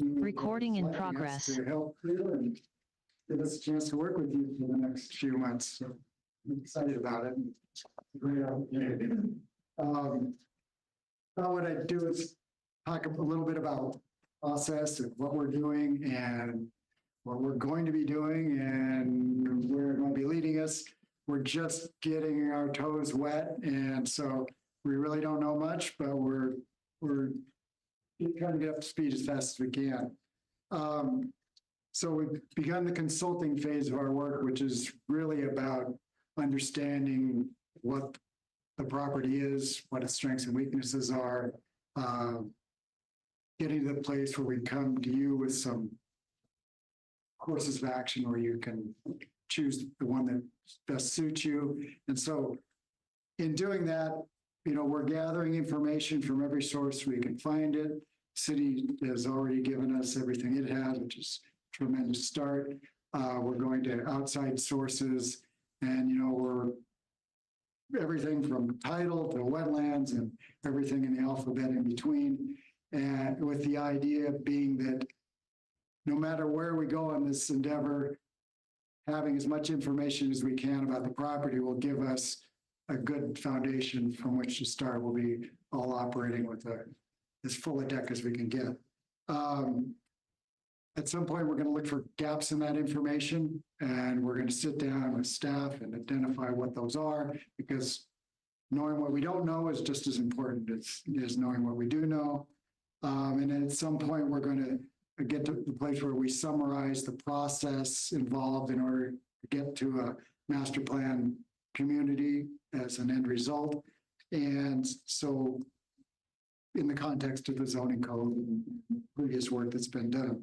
Recording in selecting us progress. To help you and give us a chance to work with you for the next few months. So I'm excited about it. It's a great opportunity. Now what I do is talk a little bit about process and what we're doing and what we're going to be doing and where it might be leading us. We're just getting our toes wet, and so we really don't know much, but we're trying to get up to speed as fast as we can. So we've begun the consulting phase of our work, which is really about understanding what the property is, what its strengths and weaknesses are, getting to the place where we come to you with some courses of action where you can choose the one that best suits you. And so in doing that, we're gathering information from every source we can find it. City has already given us everything it has, which is a tremendous start. We're going to outside sources, and we're everything from title to wetlands and everything in the alphabet in between. And with the idea being that no matter where we go on this endeavor, having as much information as we can about the property will give us a good foundation from which to start. We'll be all operating with as full a deck as we can get. At some point, we're going to look for gaps in that information, and we're going to sit down with staff and identify what those are, because knowing what we don't know is just as important as knowing what we do know. And then at some point, we're going to get to the place where we summarize the process involved in order to get to a master plan community as an end result. And so in the context of the zoning code and previous work that's been done.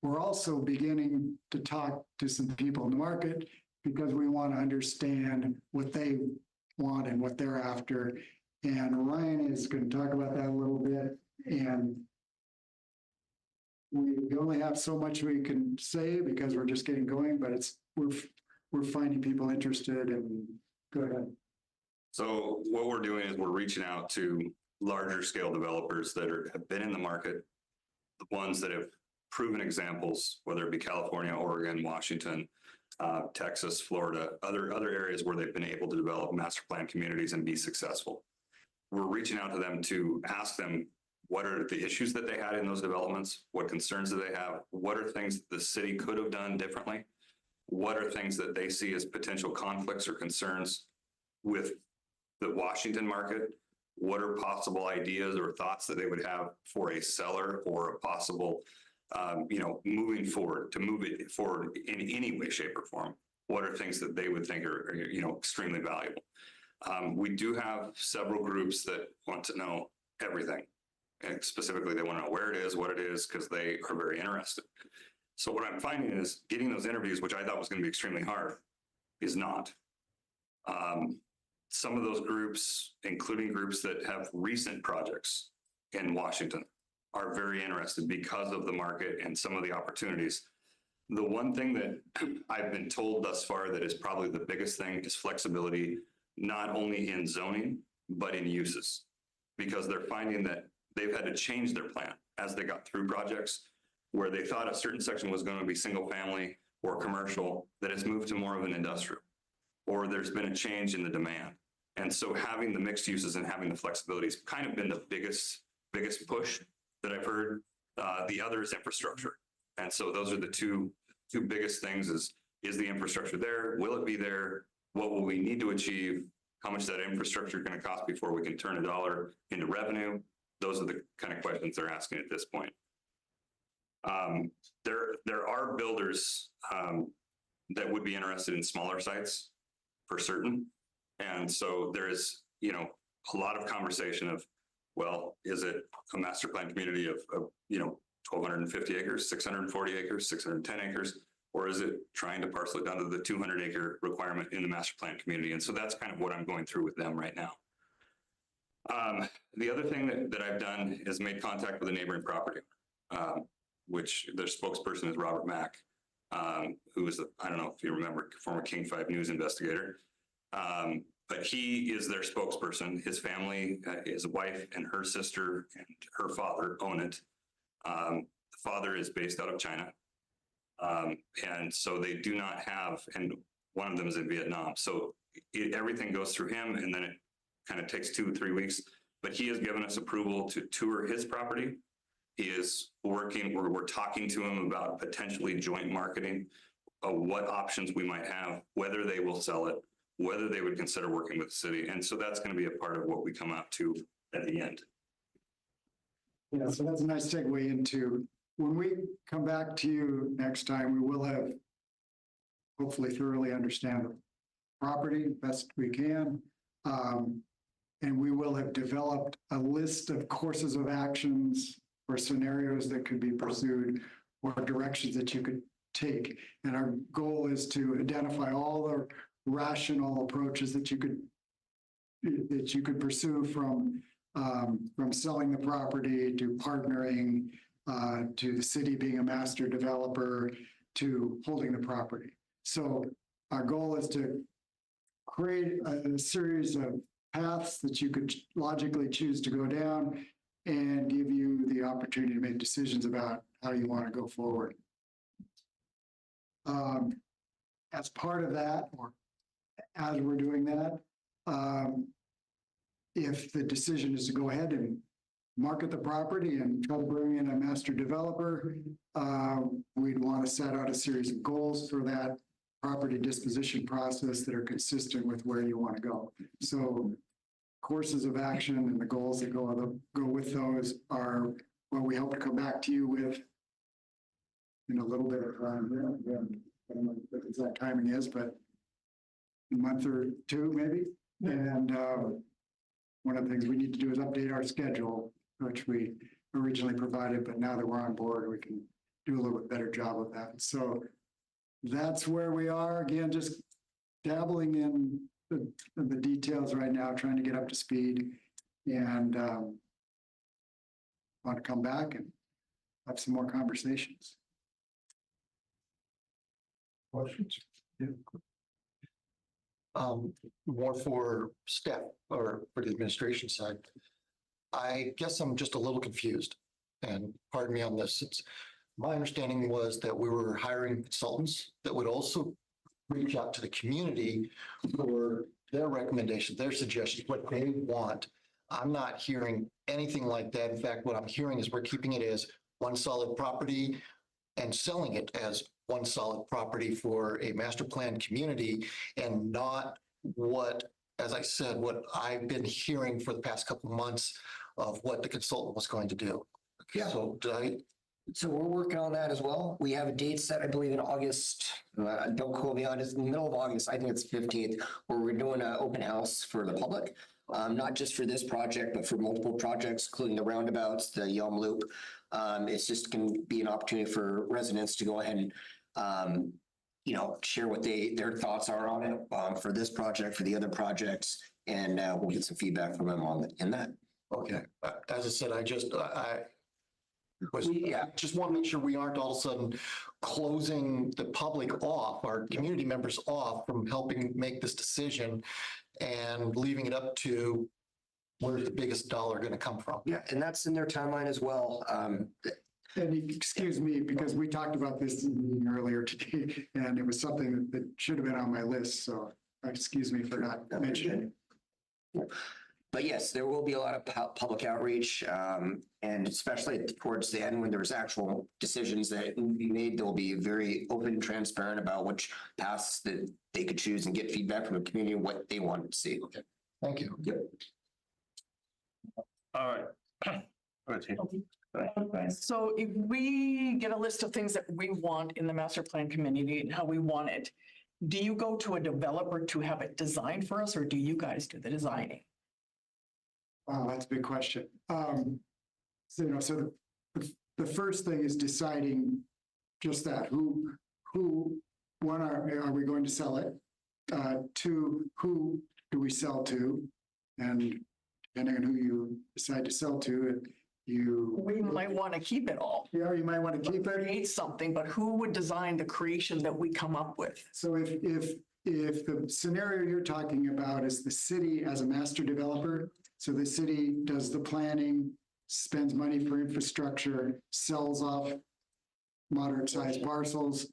We're also beginning to talk to some people in the market because we want to understand what they want and what they're after. And Ryan is going to talk about that a little bit. And we only have so much we can say because we're just getting going, but we're finding people interested. And go ahead. So what we're doing is we're reaching out to larger scale developers that have been in the market, the ones that have proven examples, whether it be California, Oregon, Washington, Texas, Florida, other areas where they've been able to develop master plan communities and be successful. We're reaching out to them to ask them what are the issues that they had in those developments, what concerns do they have, what are things that the city could have done differently, what are things that they see as potential conflicts or concerns with the Washington market, what are possible ideas or thoughts that they would have for a seller or a possible moving forward, to move it forward in any way, shape, or form. What are things that they would think are extremely valuable? We do have several groups that want to know everything. And specifically, they want to know where it is, what it is, because they are very interested. So what I'm finding is getting those interviews, which I thought was going to be extremely hard, is not. Some of those groups, including groups that have recent projects in Washington, are very interested because of the market and some of the opportunities. The one thing that I've been told thus far that is probably the biggest thing is flexibility, not only in zoning, but in uses, because they're finding that they've had to change their plan as they got through projects where they thought a certain section was going to be single family or commercial, that it's moved to more of an industrial, or there's been a change in the demand. And so having the mixed uses and having the flexibility has kind of been the biggest push that I've heard. The other is infrastructure. And so those are the two biggest things is the infrastructure there? Will it be there? What will we need to achieve? How much is that infrastructure going to cost before we can turn a dollar into revenue? Those are the kind of questions they're asking at this point. There are builders that would be interested in smaller sites for certain. And so there is, a lot of conversation of, well, is it a master plan community of 1,250 acres, 640 acres, 610 acres, or is it trying to parcel it down to the 200 acre requirement in the master plan community? And so that's kind of what I'm going through with them right now. The other thing that I've done is made contact with a neighboring property, which their spokesperson is Robert Mack, who is, I don't know if you remember, former King 5 News investigator. But he is their spokesperson. His family, his wife and her sister and her father own it. The father is based out of China. And so they do not have, and one of them is in Vietnam. So everything goes through him, and then it kind of takes 2 or 3 weeks. But he has given us approval to tour his property. He is working, we're talking to him about potentially joint marketing, what options we might have, whether they will sell it, whether they would consider working with the city. And so that's going to be a part of what we come out to at the end. Yeah, so that's a nice segue into, when we come back to you next time, we will have hopefully thoroughly understand the property best we can. And we will have developed a list of courses of actions or scenarios that could be pursued or directions that you could take. And our goal is to identify all the rational approaches that you could pursue from selling the property to partnering, to the city being a master developer, to holding the property. So our goal is to create a series of paths that you could logically choose to go down and give you the opportunity to make decisions about how you want to go forward. As part of that, or as we're doing that, if the decision is to go ahead and market the property and try to bring in a master developer, we'd want to set out a series of goals for that property disposition process that are consistent with where you want to go. So courses of action and the goals that go with those are what we hope to come back to you with in a little bit of time. I don't know what the exact timing is, but a month or two maybe. And one of the things we need to do is update our schedule, which we originally provided, but now that we're on board, we can do a little bit better job of that. So that's where we are. Again, just dabbling in the details right now, trying to get up to speed, and want to come back and have some more conversations. Questions? Yeah. More for staff or for the administration side. I guess I'm just a little confused, and pardon me on this. My understanding was that we were hiring consultants that would also reach out to the community for their recommendations, their suggestions, what they want. I'm not hearing anything like that. In fact, what I'm hearing is we're keeping it as one solid property and selling it as one solid property for a master plan community, and not what, as I said, what I've been hearing for the past couple of months of what the consultant was going to do. Yeah. So we're working on that as well. We have a date set, I believe, in August. Don't quote me on it. It's in the middle of August. I think it's 15th, where we're doing an open house for the public, not just for this project, but for multiple projects, including the roundabouts, the Yelm Loop. It's just going to be an opportunity for residents to go ahead and, share what their thoughts are on it for this project, for the other projects, and we'll get some feedback from them in that. Okay. As I said, I just want to make sure we aren't all of a sudden closing the public off, our community members off from helping make this decision and leaving it up to where's the biggest dollar going to come from. Yeah, and that's in their timeline as well. And excuse me, because we talked about this in the meeting earlier today, and it was something that should have been on my list. So excuse me for not mentioning it. But yes, there will be a lot of public outreach, and especially towards the end when there's actual decisions that will be made, they'll be very open and transparent about which paths that they could choose and get feedback from the community and what they want to see. Okay. Thank you. Yep. All right. So if we get a list of things that we want in the master plan community and how we want it, do you go to a developer to have it designed for us, or do you guys do the designing? Wow, that's a big question. So the first thing is deciding just that, one, are we going to sell it? Two, who do we sell to? And depending on who you decide to sell to, We might want to keep it all. Yeah, you might want to keep it. Create something, but who would design the creation that we come up with? So if the scenario you're talking about is the city as a master developer, so the city does the planning, spends money for infrastructure, sells off moderate-sized parcels.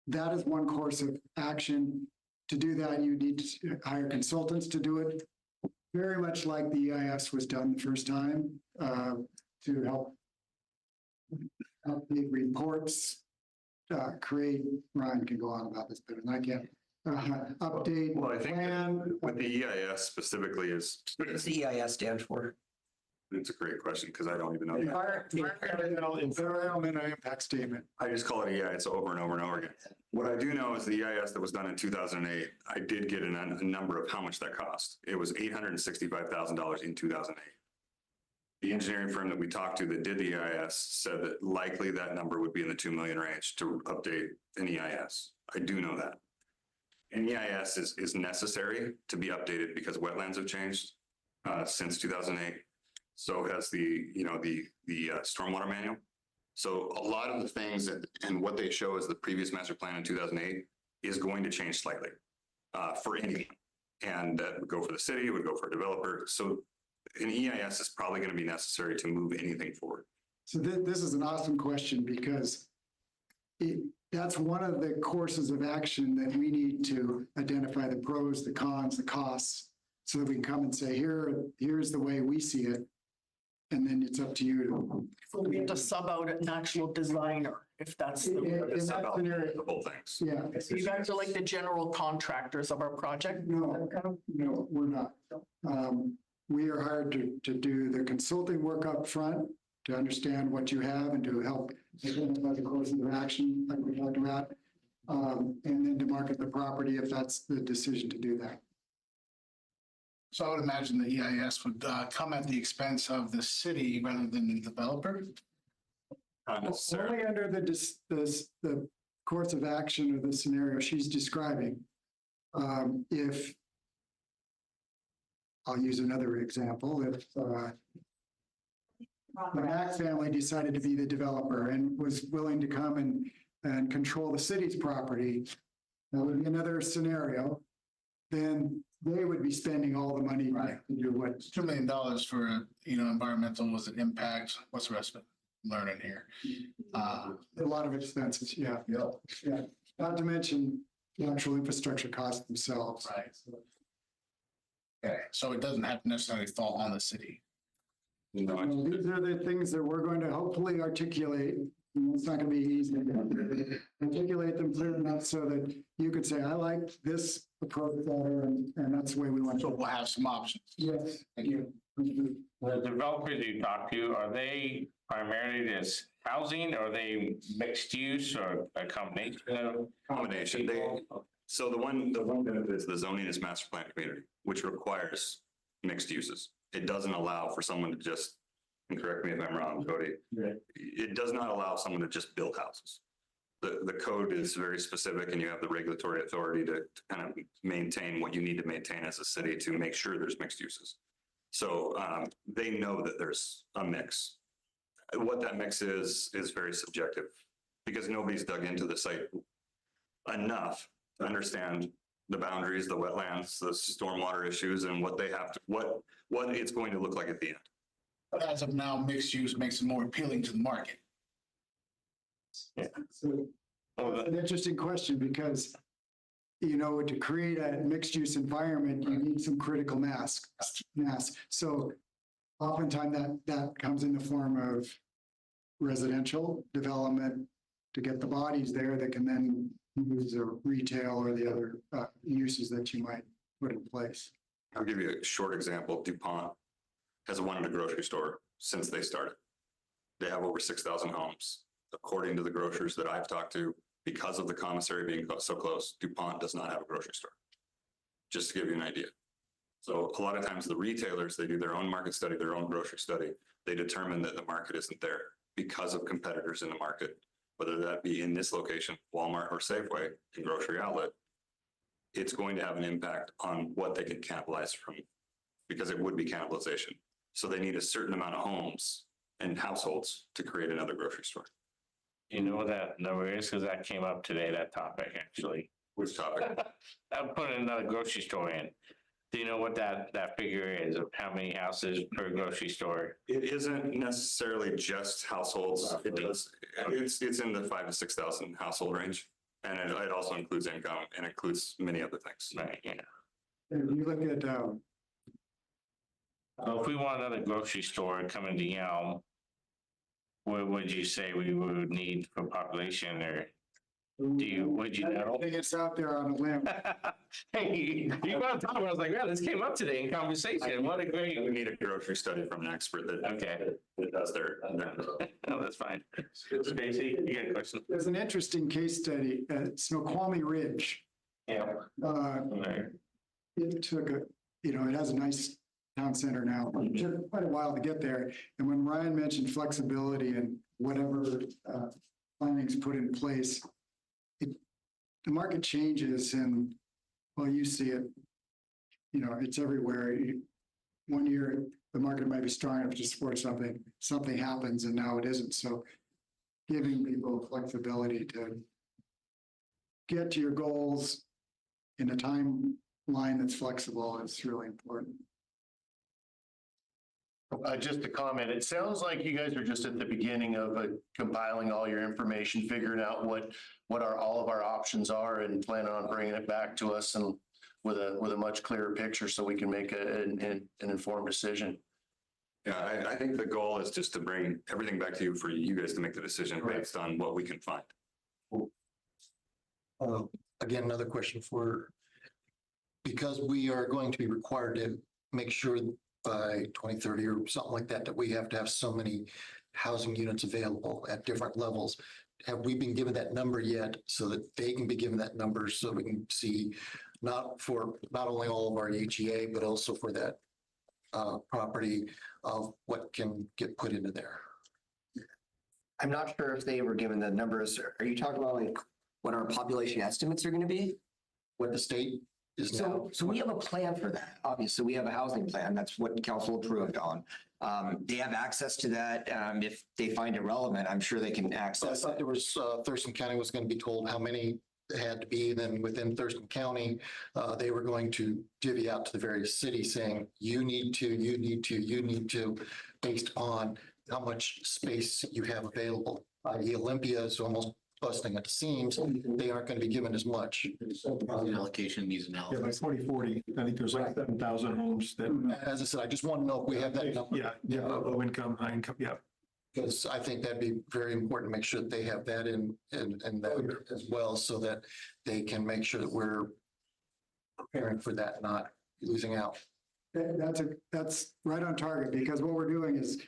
That is one course of action. To do that, you need to hire consultants to do it, very much like the EIS was done the first time, to help update reports, create, Ryan can go on about this better than I can, update. Well, I think plan. with the EIS specifically is, What does the EIS stand for? it's a great question because I don't even know. Environmental impact statement. I just call it EIS over and over and over again. What I do know is the EIS that was done in 2008, I did get a number of how much that cost. It was $865,000 in 2008. The engineering firm that we talked to that did the EIS said that likely that number would be in the 2 million range to update an EIS. I do know that. An EIS is necessary to be updated because wetlands have changed since 2008. So has the stormwater manual. So a lot of the things and what they show as the previous master plan in 2008 is going to change slightly for anyone. And that would go for the city, it would go for a developer. So an EIS is probably going to be necessary to move anything forward. So this is an awesome question because that's one of the courses of action that we need to identify the pros, the cons, the costs, so that we can come and say, here's the way we see it. And then it's up to you to. So we have to sub out an actual designer if that's the. In that scenario, Multiple things. yeah. So you guys are like the general contractors of our project? No, we're not. We are hired to do the consulting work up front, to understand what you have and to help identify the courses of action, like we talked about, and then to market the property if that's the decision to do that. So I would imagine the EIS would come at the expense of the city rather than the developer. Not necessarily. Only under the course of action or the scenario she's describing. If, I'll use another example, if the Mack family decided to be the developer and was willing to come and control the city's property, that would be another scenario. Then they would be spending all the money to do what. $2 million for, environmental was an impact. What's the rest of it? Learning here. A lot of expenses, yeah. Yeah. Not to mention the actual infrastructure costs themselves. Right. Okay, so it doesn't have to necessarily fall on the city. No, Well, these are the things that we're going to hopefully articulate. It's not going to be easy. Articulate them clear enough so that you could say, I like this approach better, and that's the way we want So to. we'll have some options. Yes. Thank you. The developers you talk to, are they primarily just housing, or are they mixed use or a combination of? combination. So the one benefit is the zoning is master plan community, which requires mixed uses. It doesn't allow for someone to just, and correct me if I'm wrong, Cody. Right. It does not allow someone to just build houses. The code is very specific and you have the regulatory authority to kind of maintain what you need to maintain as a city to make sure there's mixed uses. So they know that there's a mix. What that mix is very subjective because nobody's dug into the site enough to understand the boundaries, the wetlands, the stormwater issues, and what they have to, what it's going to look like at the end. But as of now, mixed use makes it more appealing to the market. So that's an interesting question because, to create a mixed use environment, you need some critical mass. So oftentimes that comes in the form of residential development to get the bodies there that can then use the retail or the other uses that you might put in place. I'll give you a short example. DuPont has wanted a grocery store since they started. They have over 6,000 homes. According to the grocers that I've talked to, because of the commissary being so close, DuPont does not have a grocery store. Just to give you an idea. So a lot of times the retailers, they do their own market study, their own grocery study. They determine that the market isn't there because of competitors in the market, whether that be in this location, Walmart or Safeway and grocery outlet. It's going to have an impact on what they can cannibalize from, because it would be cannibalization. So they need a certain amount of homes and households to create another grocery store. You know what that number is? Because that came up today, that topic, actually. Which topic? I'm putting another grocery store in. Do you know what that figure is of how many houses per grocery store? It isn't necessarily just households. It does, it's in the 5,000 to 6,000 household range. And it also includes income and includes many other things. Right, yeah. If you look at, So if we want another grocery store coming to Yelm, what would you say we would need for population, or would you know? I think it's out there on a limb. Hey, you brought it up, I was like, yeah, this came up today in conversation. What a great. We need a grocery study from an expert that Okay. does their. No, that's fine. Stacy, you got a question? There's an interesting case study at Snoqualmie Ridge. Yeah. Right. It took it has a nice town center now. It took quite a while to get there. And when Ryan mentioned flexibility and whatever planning's put in place, the market changes and, well, you see it, it's everywhere. One year, the market might be strong enough to support something happens and now it isn't. So giving people flexibility to get to your goals in a timeline that's flexible is really important. Just a comment. It sounds like you guys are just at the beginning of compiling all your information, figuring out what all of our options are, and planning on bringing it back to us and with a much clearer picture so we can make an informed decision. Yeah, I think the goal is just to bring everything back to you for you guys to make the decision based on what we can find. Again, another question because we are going to be required to make sure by 2030 or something like that, that we have to have so many housing units available at different levels. Have we been given that number yet so that they can be given that number so we can see not only all of our HEA, but also for that property of what can get put into there? I'm not sure if they were given the numbers. Are you talking about like what our population estimates are going to be? What the state is now? So we have a plan for that. Obviously, we have a housing plan. That's what council approved on. They have access to that. If they find it relevant, I'm sure they can So I access thought it. there was, Thurston County was going to be told how many had to be, then within Thurston County, they were going to divvy out to the various cities saying, you need to, based on how much space you have available. Olympia is almost busting at the seams. They aren't going to be given as much. Allocation needs Yeah, by analysis. 2040, I think there's like 7,000 homes that, As I said, I just want to know if we have that number. yeah, low income, high income, yeah. Because I think that'd be very important to make sure that they have that in that as well, so that they can make sure that we're preparing for that, not losing out. That's right on target, because what we're doing is,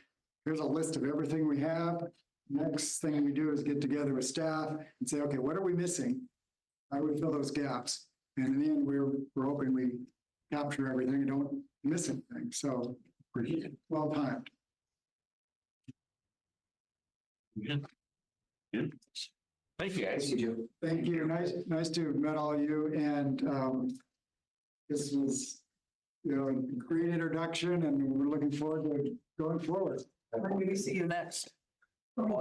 here's a list of everything we have. Next thing we do is get together with staff and say, okay, what are we missing? How do we fill those gaps? And in the end, we're hoping we capture everything and don't miss anything. So pretty well timed. Thank you, guys. Thank you. Nice to have met all of you. And this was, a great introduction, and we're looking forward to going forward. When do we see you next?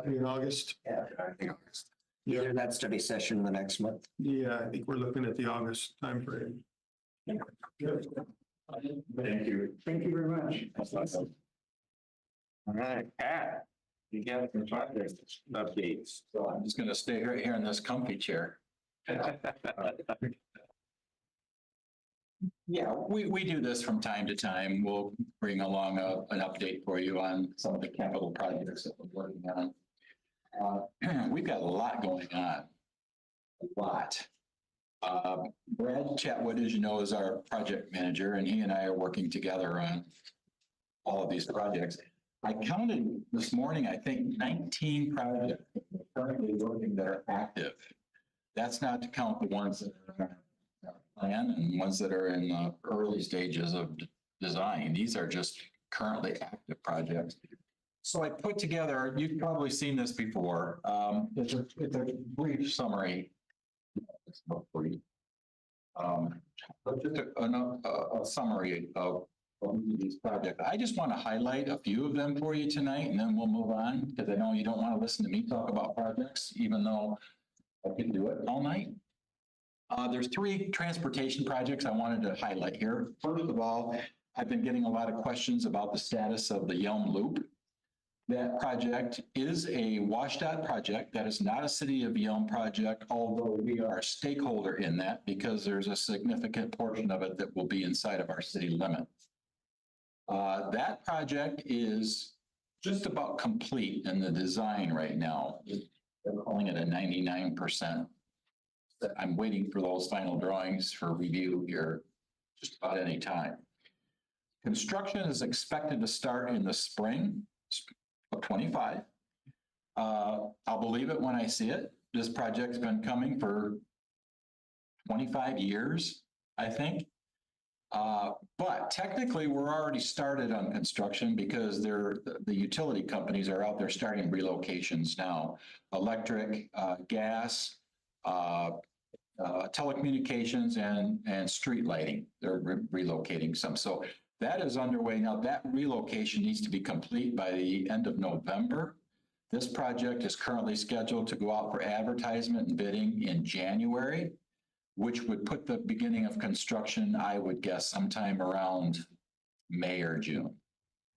In August. Either that study session the next month. Yeah, I think we're looking at the August timeframe. Thank you. Thank you very much. All right, Pat, you got some project updates. So I'm just gonna stay right here in this comfy chair. Yeah, we do this from time to time. We'll bring along an update for you on some of the capital projects that we're working on. We've got a lot going on. A lot. Brad Chatwood, as you know, is our project manager, and he and I are working together on all of these projects. I counted this morning, I think 19 projects currently working that are active. That's not to count the ones that are in our plan and ones that are in the early stages of design. These are just currently active projects. So I put together, you've probably seen this before. It's a brief summary. It's not brief. But just a summary of these projects. I just want to highlight a few of them for you tonight, and then we'll move on, because I know you don't want to listen to me talk about projects, even though I could do it all night. There's three transportation projects I wanted to highlight here. First of all, I've been getting a lot of questions about the status of the Yelm Loop. That project is a WashDOT project. That is not a City of Yelm project, although we are a stakeholder in that because there's a significant portion of it that will be inside of our city limit. That project is just about complete in the design right now. They're calling it a 99%. I'm waiting for those final drawings for review here just about any time. Construction is expected to start in the spring of 25. I'll believe it when I see it. This project's been coming for 25 years, I think. But technically, we're already started on construction because the utility companies are out there starting relocations now. Electric, gas, telecommunications, and street lighting. They're relocating some. So that is underway now. That relocation needs to be complete by the end of November. This project is currently scheduled to go out for advertisement and bidding in January, which would put the beginning of construction, I would guess, sometime around May or June.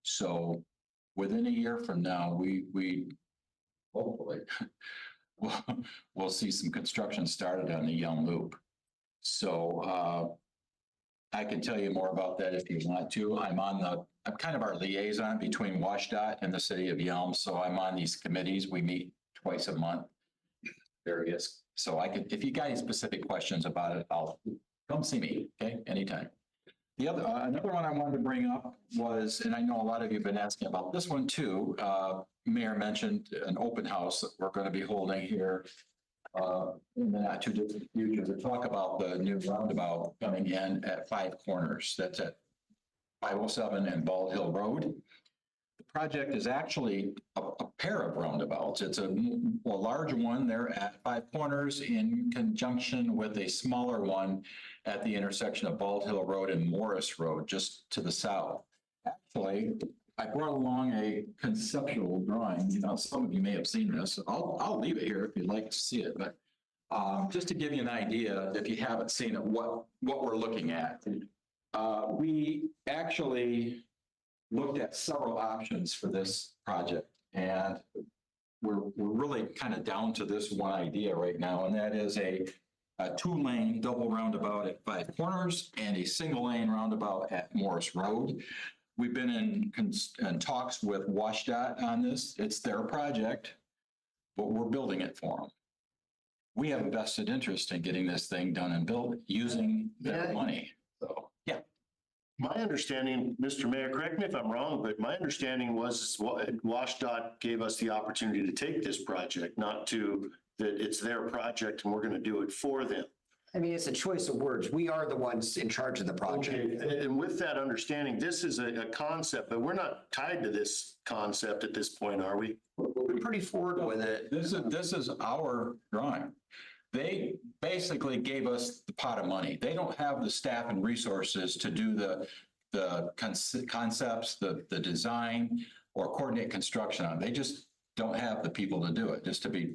So within a year from now, we hopefully we'll see some construction started on the Yelm Loop. So I can tell you more about that if you want to. I'm kind of our liaison between WashDOT and the City of Yelm. So I'm on these committees. We meet twice a month. Various. So I could, if you got any specific questions about it, I'll come see me. Okay, anytime. The other, another one I wanted to bring up was, and I know a lot of you have been asking about this one too. Mayor mentioned an open house that we're going to be holding here in the not too distant future to talk about the new roundabout coming in at Five Corners. That's at 507 and Bald Hill Road. The project is actually a pair of roundabouts. It's a large one there at Five Corners in conjunction with a smaller one at the intersection of Bald Hill Road and Morris Road, just to the south. Actually, I brought along a conceptual drawing. You know, some of you may have seen this. I'll leave it here if you'd like to see it, but just to give you an idea, if you haven't seen it, what we're looking at. We actually looked at several options for this project, and we're really kind of down to this one idea right now, and that is a two-lane double roundabout at Five Corners and a single-lane roundabout at Morris Road. We've been in talks with WashDOT on this. It's their project, but we're building it for them. We have a vested interest in getting this thing done and built using their money. So, yeah. My understanding, Mr. Mayor, correct me if I'm wrong, but my understanding was WashDOT gave us the opportunity to take this project, not to, that it's their project and we're going to do it for them. I mean, it's a choice of words. We are the ones in charge of the project. Okay, and with that understanding, this is a concept, but we're not tied to this concept at this point, are we? We're pretty forward with it. This is our drawing. They basically gave us the pot of money. They don't have the staff and resources to do the concepts, the design, or coordinate construction on. They just don't have the people to do it, just to be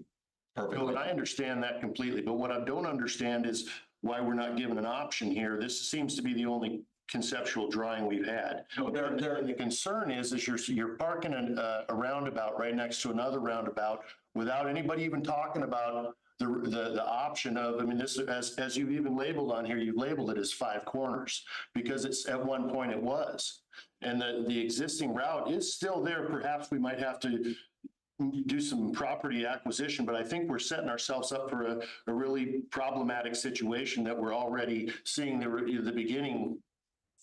perfectly. No, I understand that completely, but what I don't understand is why we're not given an option here. This seems to be the only conceptual drawing we've had. No, the concern is you're parking a roundabout right next to another roundabout without anybody even talking about the option of, I mean, this, as you've even labeled on here, you've labeled it as Five Corners because it's at one point it was. And the existing route is still there. Perhaps we might have to do some property acquisition, but I think we're setting ourselves up for a really problematic situation that we're already seeing the beginning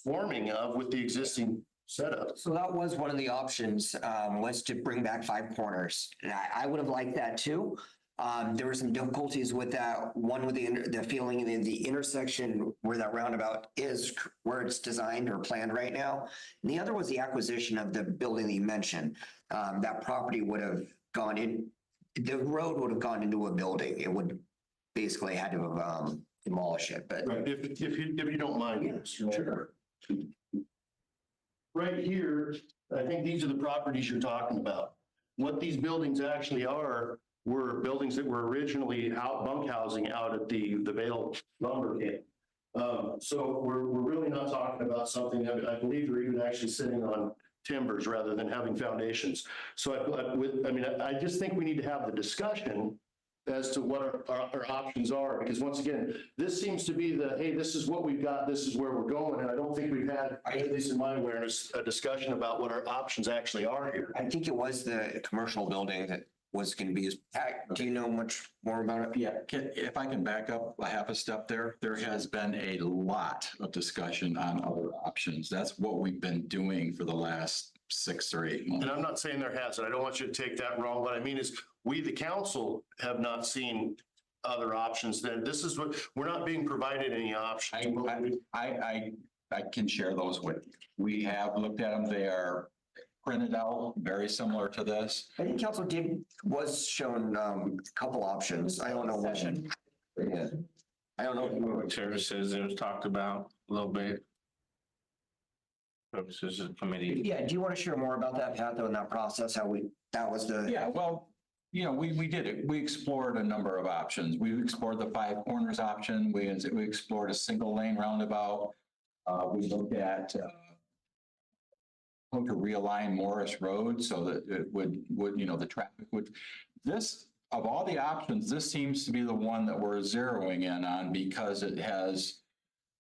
forming of with the existing setup. So that was one of the options, was to bring back Five Corners. And I would have liked that too. There were some difficulties with that. One with the feeling in the intersection where that roundabout is, where it's designed or planned right now. And the other was the acquisition of the building that you mentioned. That property would have gone in, the road would have gone into a building. It would basically had to have demolish it, but. Right, if you don't mind. Yeah, sure. Right here, I think these are the properties you're talking about. What these buildings actually are were buildings that were originally out bunk housing out at the Vale lumber camp. So we're really not talking about something that I believe they're even actually sitting on timbers rather than having foundations. So I just think we need to have the discussion as to what our options are, because once again, this seems to be the, hey, this is what we've got, this is where we're going, and I don't think we've had, at least in my awareness, a discussion about what our options actually are here. I think it was the commercial building that was going to be used. Pat, do you know much more about it? Yeah, if I can back up a half a step there has been a lot of discussion on other options. That's what we've been doing for the last 6 or 8 months. And I'm not saying there hasn't, I don't want you to take that wrong. What I mean is, we, the council, have not seen other options. Then this is what, we're not being provided any options. I can share those with you. We have looked at them. They are printed out, very similar to this. I think council was shown a couple options. I don't know what. Yeah. I don't know. Public services, it was talked about a little bit. Services committee. Yeah, do you want to share more about that, Pat, though, in that process, that was the. Yeah, well, we did it. We explored a number of options. We explored the 5 corners option. We explored a single lane roundabout. We looked at how to realign Morris Road so that it would, the traffic would, this, of all the options, this seems to be the one that we're zeroing in on because it has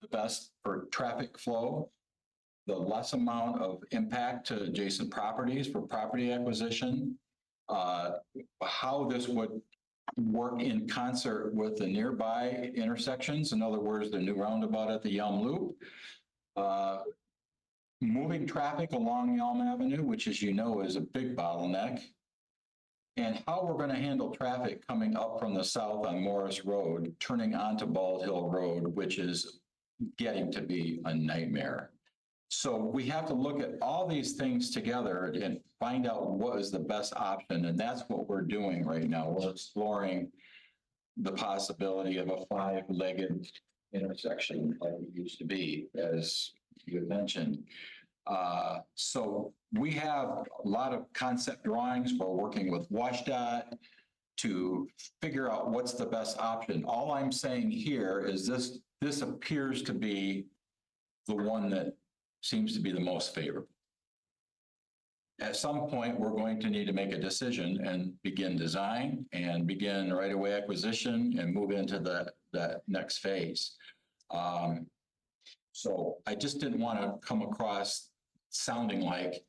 the best for traffic flow, the less amount of impact to adjacent properties for property acquisition, how this would work in concert with the nearby intersections. In other words, the new roundabout at the Yelm Loop, moving traffic along Yelm Avenue, which, as you know, is a big bottleneck, and how we're going to handle traffic coming up from the south on Morris Road, turning onto Bald Hill Road, which is getting to be a nightmare. So we have to look at all these things together and find out what is the best option. And that's what we're doing right now. We're exploring the possibility of a 5-legged intersection like it used to be, as you had mentioned. So we have a lot of concept drawings. We're working with WashDOT to figure out what's the best option. All I'm saying here is this appears to be the one that seems to be the most favorable. At some point, we're going to need to make a decision and begin design and begin right-of-way acquisition and move into that next phase. So I just didn't want to come across sounding like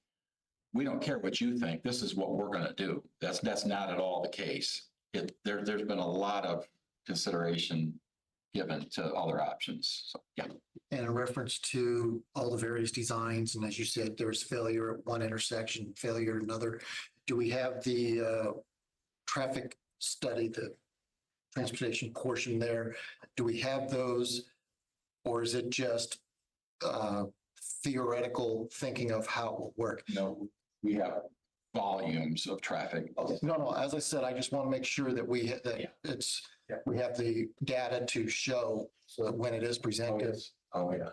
we don't care what you think. This is what we're going to do. That's not at all the case. There's been a lot of consideration given to other options. So, yeah. And in reference to all the various designs, and as you said, there was failure at one intersection, failure at another. Do we have the traffic study, the transportation portion there? Do we have those, or is it just theoretical thinking of how it will work? No, we have volumes of traffic. No, as I said, I just want to make sure that we have we have the data to show so that when it is presented. Oh, yeah.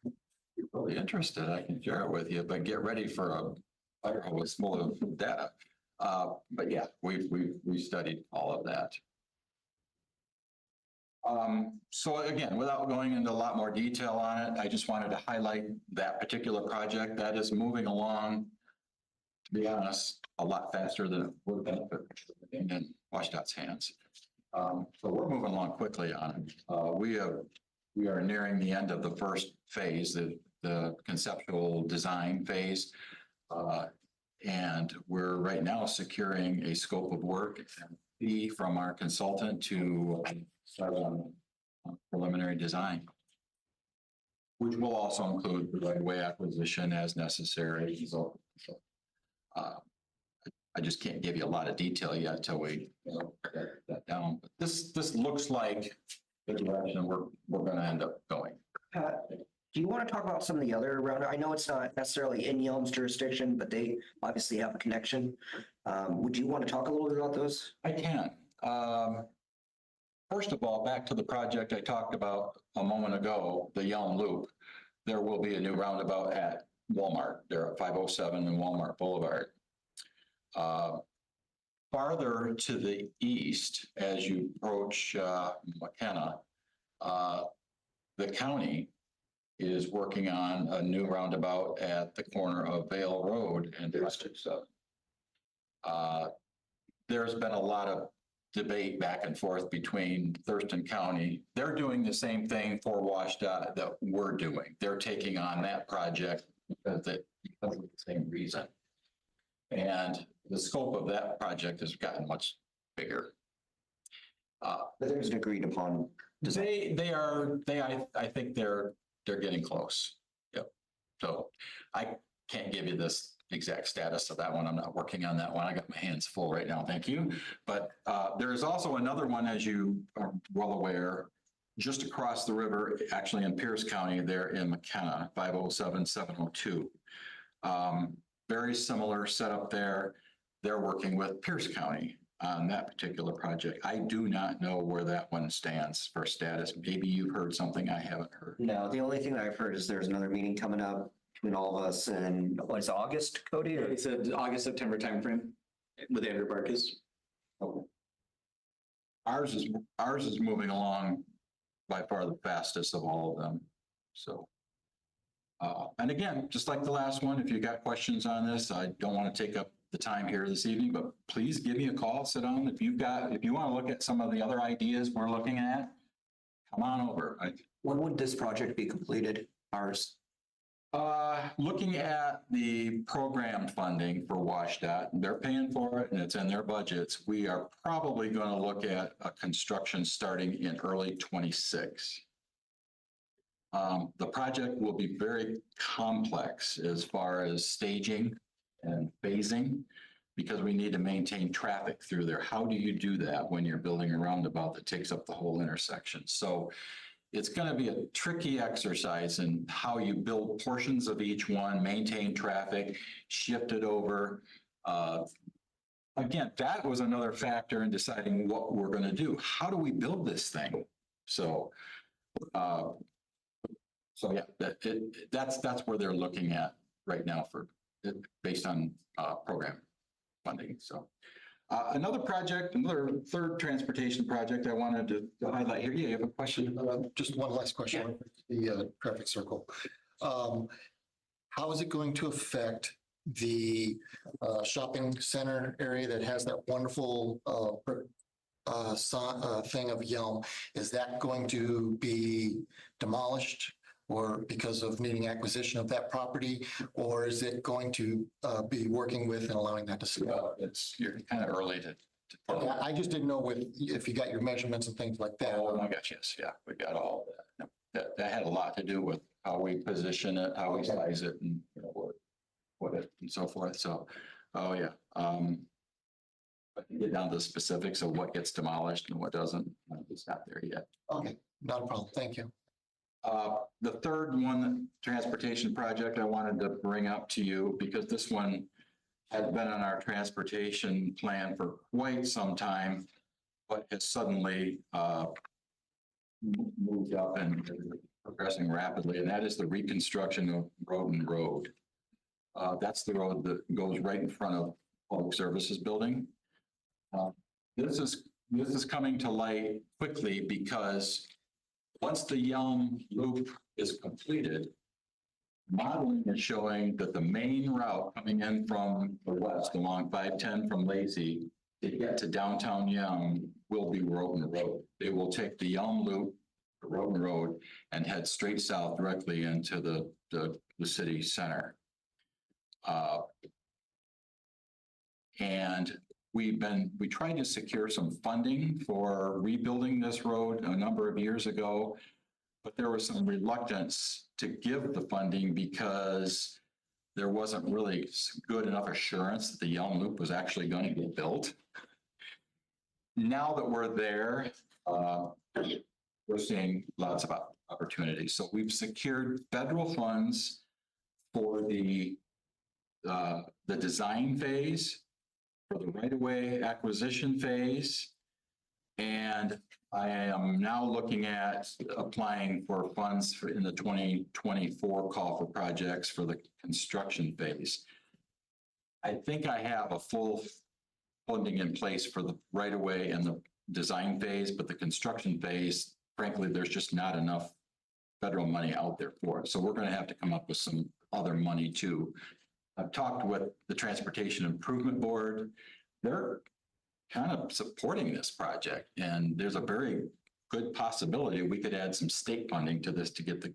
If you're really interested, I can share it with you, but get ready for a fire hose full of data. But yeah, we studied all of that. So again, without going into a lot more detail on it, I just wanted to highlight that particular project that is moving along, to be honest, a lot faster than it would benefit in WashDOT's hands. So we're moving along quickly on it. We are nearing the end of the first phase, the conceptual design phase. And we're right now securing a scope of work and fee from our consultant to start on preliminary design, which will also include the right-of-way acquisition as necessary. So, I just can't give you a lot of detail yet till we get that down. But this looks like the direction we're going to end up going. Do you want to talk about some of the other round? I know it's not necessarily in Yelm's jurisdiction, but they obviously have a connection. Would you want to talk a little bit about those? I can. First of all, back to the project I talked about a moment ago, the Yelm Loop. There will be a new roundabout at Walmart. They're at 507 and Walmart Boulevard. farther to the east, as you approach McKenna, the county is working on a new roundabout at the corner of Vale Road and District 7. There's been a lot of debate back and forth between Thurston County. They're doing the same thing for WashDOT that we're doing. They're taking on that project because of the same reason. And the scope of that project has gotten much bigger. But there's an agreed upon. I think they're getting close. Yep. So I can't give you this exact status of that one. I'm not working on that one. I got my hands full right now. Thank you. But there is also another one, as you are well aware, just across the river, actually in Pierce County, there in McKenna, 507-702. Very similar setup there. They're working with Pierce County on that particular project. I do not know where that one stands for status. Maybe you've heard something I haven't heard. No, the only thing that I've heard is there's another meeting coming up between all of us and what is it, August, Cody? Or? It's an August, September timeframe with Andrew Barkis. Okay. Ours is moving along by far the fastest of all of them. So, and again, just like the last one, if you got questions on this, I don't want to take up the time here this evening, but please give me a call, sit down. If you want to look at some of the other ideas we're looking at, come on over. When would this project be completed? Ours? Looking at the program funding for WashDOT, they're paying for it and it's in their budgets. We are probably going to look at a construction starting in early 26. The project will be very complex as far as staging and phasing because we need to maintain traffic through there. How do you do that when you're building a roundabout that takes up the whole intersection? So it's going to be a tricky exercise in how you build portions of each one, maintain traffic, shift it over. Again, that was another factor in deciding what we're going to do. How do we build this thing? So yeah, that's where they're looking at right now for based on program funding. So. Another project, another third transportation project I wanted to highlight here. Yeah, you have a question? Just one last question. The traffic circle. How is it going to affect the shopping center area that has that wonderful thing of Yelm? Is that going to be demolished or because of needing acquisition of that property, or is it going to be working with and allowing that to stay? You're kind of early to Okay, I just didn't know if you got your measurements and things like that. Oh my gosh, yes, yeah, we got all of that. That had a lot to do with how we position it, how we size it, and what it and so forth. So, oh yeah, but get down to the specifics of what gets demolished and what doesn't. It's not there yet. Okay, not a problem. Thank you. The third one, transportation project I wanted to bring up to you because this one has been on our transportation plan for quite some time, but has suddenly moved up and progressing rapidly, and that is the reconstruction of Roden Road. That's the road that goes right in front of Public Services Building. This is coming to light quickly because once the Yelm Loop is completed, modeling is showing that the main route coming in from the west along 510 from Lazy to get to downtown Yelm will be Roden Road. They will take the Yelm Loop, the Roden Road, and head straight south directly into the city center. And we tried to secure some funding for rebuilding this road a number of years ago, but there was some reluctance to give the funding because there wasn't really good enough assurance that the Yelm Loop was actually going to get built. Now that we're there, we're seeing lots of opportunities. So we've secured federal funds for the design phase, for the right-of-way acquisition phase, and I am now looking at applying for funds in the 2024 call for projects for the construction phase. I think I have a full funding in place for the right of way and the design phase, but the construction phase, frankly, there's just not enough federal money out there for it. So we're going to have to come up with some other money too. I've talked with the Transportation Improvement Board. They're kind of supporting this project, and there's a very good possibility we could add some state funding to this to get the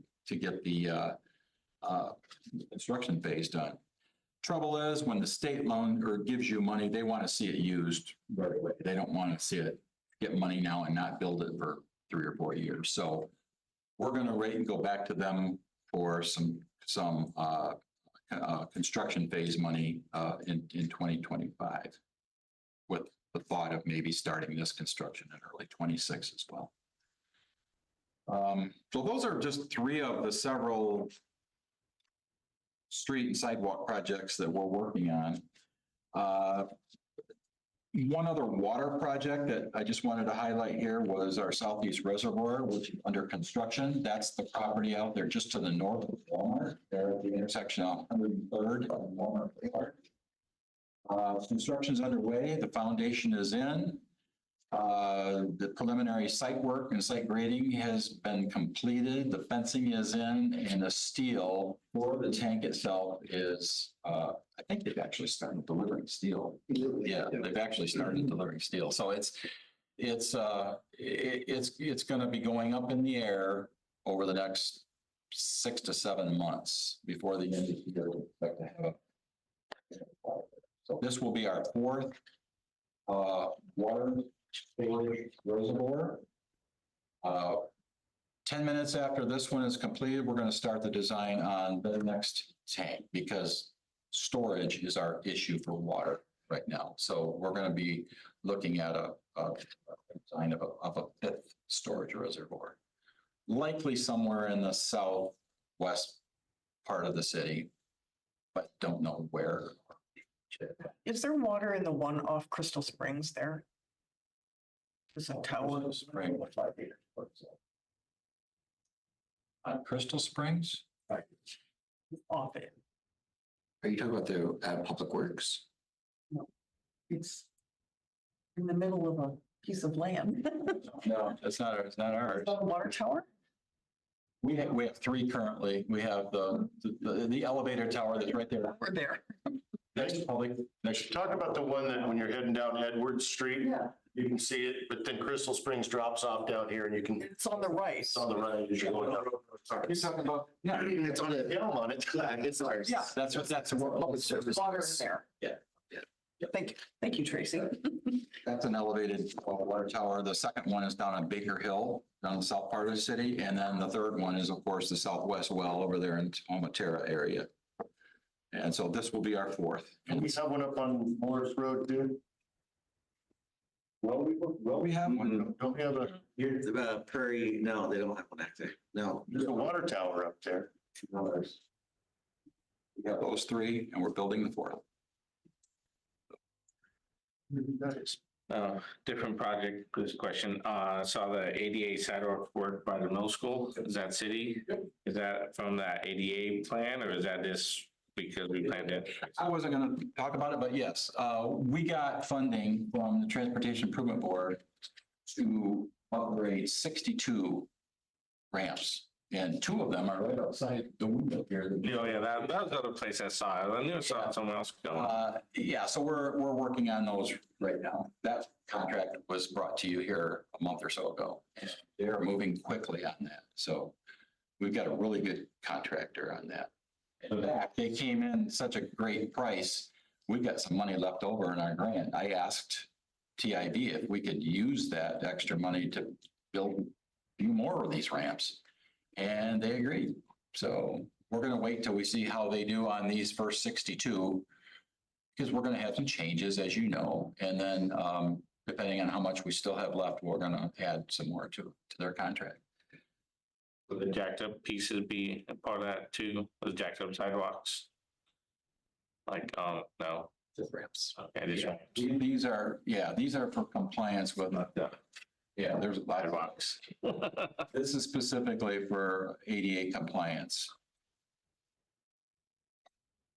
construction phase done. Trouble is, when the state loan or gives you money, they want to see it used right away. They don't want to see it get money now and not build it for 3 or 4 years. So we're going to wait and go back to them for some construction phase money in 2025, with the thought of maybe starting this construction in early 26 as well. So those are just 3 of the several street and sidewalk projects that we're working on. One other water project that I just wanted to highlight here was our Southeast Reservoir, which is under construction. That's the property out there just to the north of Walmart, there at the intersection of 103rd and Walmart Boulevard. Construction's underway. The foundation is in. The preliminary site work and site grading has been completed. The fencing is in, and the steel for the tank itself is, I think they've actually started delivering steel. Yeah, they've actually started delivering steel. So it's going to be going up in the air over the next 6 to 7 months before the end of the year. We expect to have so this will be our 4th water storage reservoir. 10 minutes after this one is completed, we're going to start the design on the next tank, because storage is our issue for water right now. So we're going to be looking at a design of a 5th storage reservoir, likely somewhere in the southwest part of the city, but don't know where. Is there water in the one off Crystal Springs there? There's a tower. Spring. On Crystal Springs? Off it. Are you talking about the Public Works? It's in the middle of a piece of land. No, it's not ours. The water tower? We have 3 currently. We have the elevator tower that's right there. We're there. Next to public, next. Talk about the one that when you're heading down Edwards Street, Yeah. you can see it, but then Crystal Springs drops off down here and you can, It's on the right. it's on the right as you're going down. You're talking about, yeah, It's on a, Yelm on it. it's ours. Yeah. that's what public service. Water in there. Yeah. Thank you, Tracy. That's an elevated water tower. The second one is down on Baker Hill, down in the south part of the city. And then the third one is, of course, the southwest well over there in Omatera area. And so this will be our 4th. And we have one up on Morris Road too. Will we have one? Don't we have a, Here's the Prairie, no, they don't have one back there. No. there's a water tower up there. We have those 3 and we're building the 4th. Different project, this question. Saw the ADA sidewalk work by the middle school. Is that city? Is that from that ADA plan, or is that just because we planned it? I wasn't going to talk about it, but yes, we got funding from the Transportation Improvement Board to upgrade 62 ramps. And 2 of them are right outside the window here. Oh, yeah, that was the other place I saw it. I knew I saw someone else going. Yeah, so we're working on those right now. That contract was brought to you here a month or so ago. They're moving quickly on that. So we've got a really good contractor on that. In fact, they came in such a great price. We've got some money left over in our grant. I asked TIB if we could use that extra money to build a few more of these ramps. And they agreed. So we're going to wait till we see how they do on these first 62, because we're going to have some changes, as you know. And then depending on how much we still have left, we're going to add some more to their contract. Will the jacked up pieces be a part of that too? The jacked up sidewalks? Like, no. Just ramps. Okay, just ramps. These are for compliance with, yeah, there's a sidewalks. This is specifically for ADA compliance.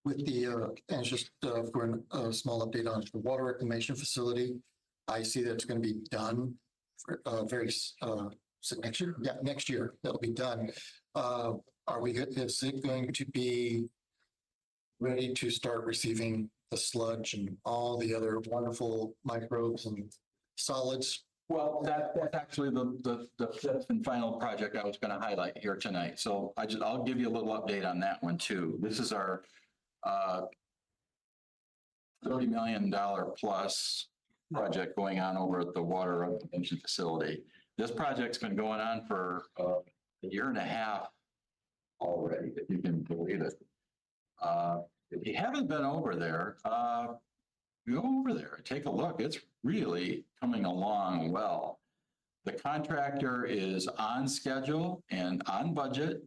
With the, and it's just for a small update on the water reclamation facility, I see that it's going to be done for, next year? Yeah, next year, that'll be done. Are we, is it going to be ready to start receiving the sludge and all the other wonderful microbes and solids? Well, that's actually the fifth and final project I was going to highlight here tonight. So I'll give you a little update on that one too. This is our $30 million plus project going on over at the water reclamation facility. This project's been going on for a year and a half already, if you can believe it. If you haven't been over there, go over there, take a look. It's really coming along well. The contractor is on schedule and on budget.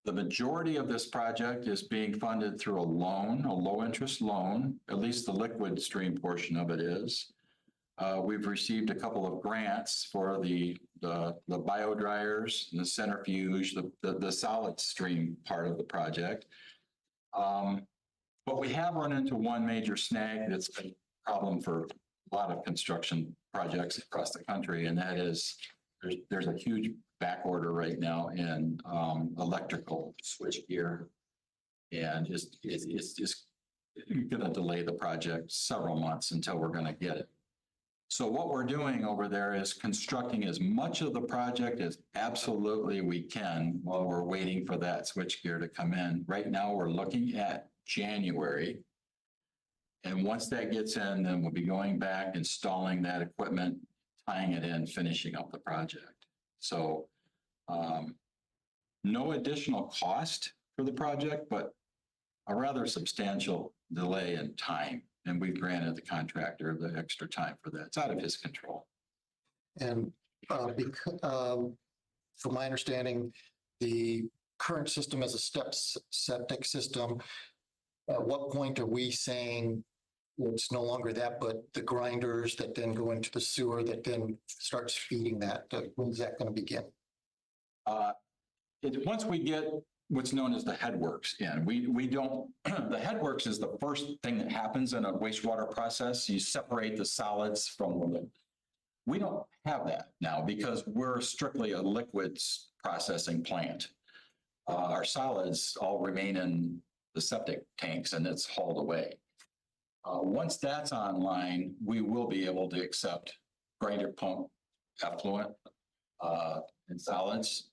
The majority of this project is being funded through a loan, a low interest loan, at least the liquid stream portion of it is. We've received a couple of grants for the bio dryers and the centrifuge, the solid stream part of the project. But we have run into one major snag that's a problem for a lot of construction projects across the country, and that is there's a huge back order right now in electrical switch gear, and it's going to delay the project several months until we're going to get it. So what we're doing over there is constructing as much of the project as absolutely we can while we're waiting for that switch gear to come in. Right now, we're looking at January. And once that gets in, then we'll be going back, installing that equipment, tying it in, finishing up the project. So no additional cost for the project, but a rather substantial delay in time. And we've granted the contractor the extra time for that. It's out of his control. And from my understanding, the current system is a septic system. At what point are we saying it's no longer that, but the grinders that then go into the sewer that then starts feeding that? When's that going to begin? Once we get what's known as the headworks in, we don't, the headworks is the first thing that happens in a wastewater process. You separate the solids from the, we don't have that now because we're strictly a liquids processing plant. Our solids all remain in the septic tanks and it's hauled away. Once that's online, we will be able to accept grinder pump effluent and solids.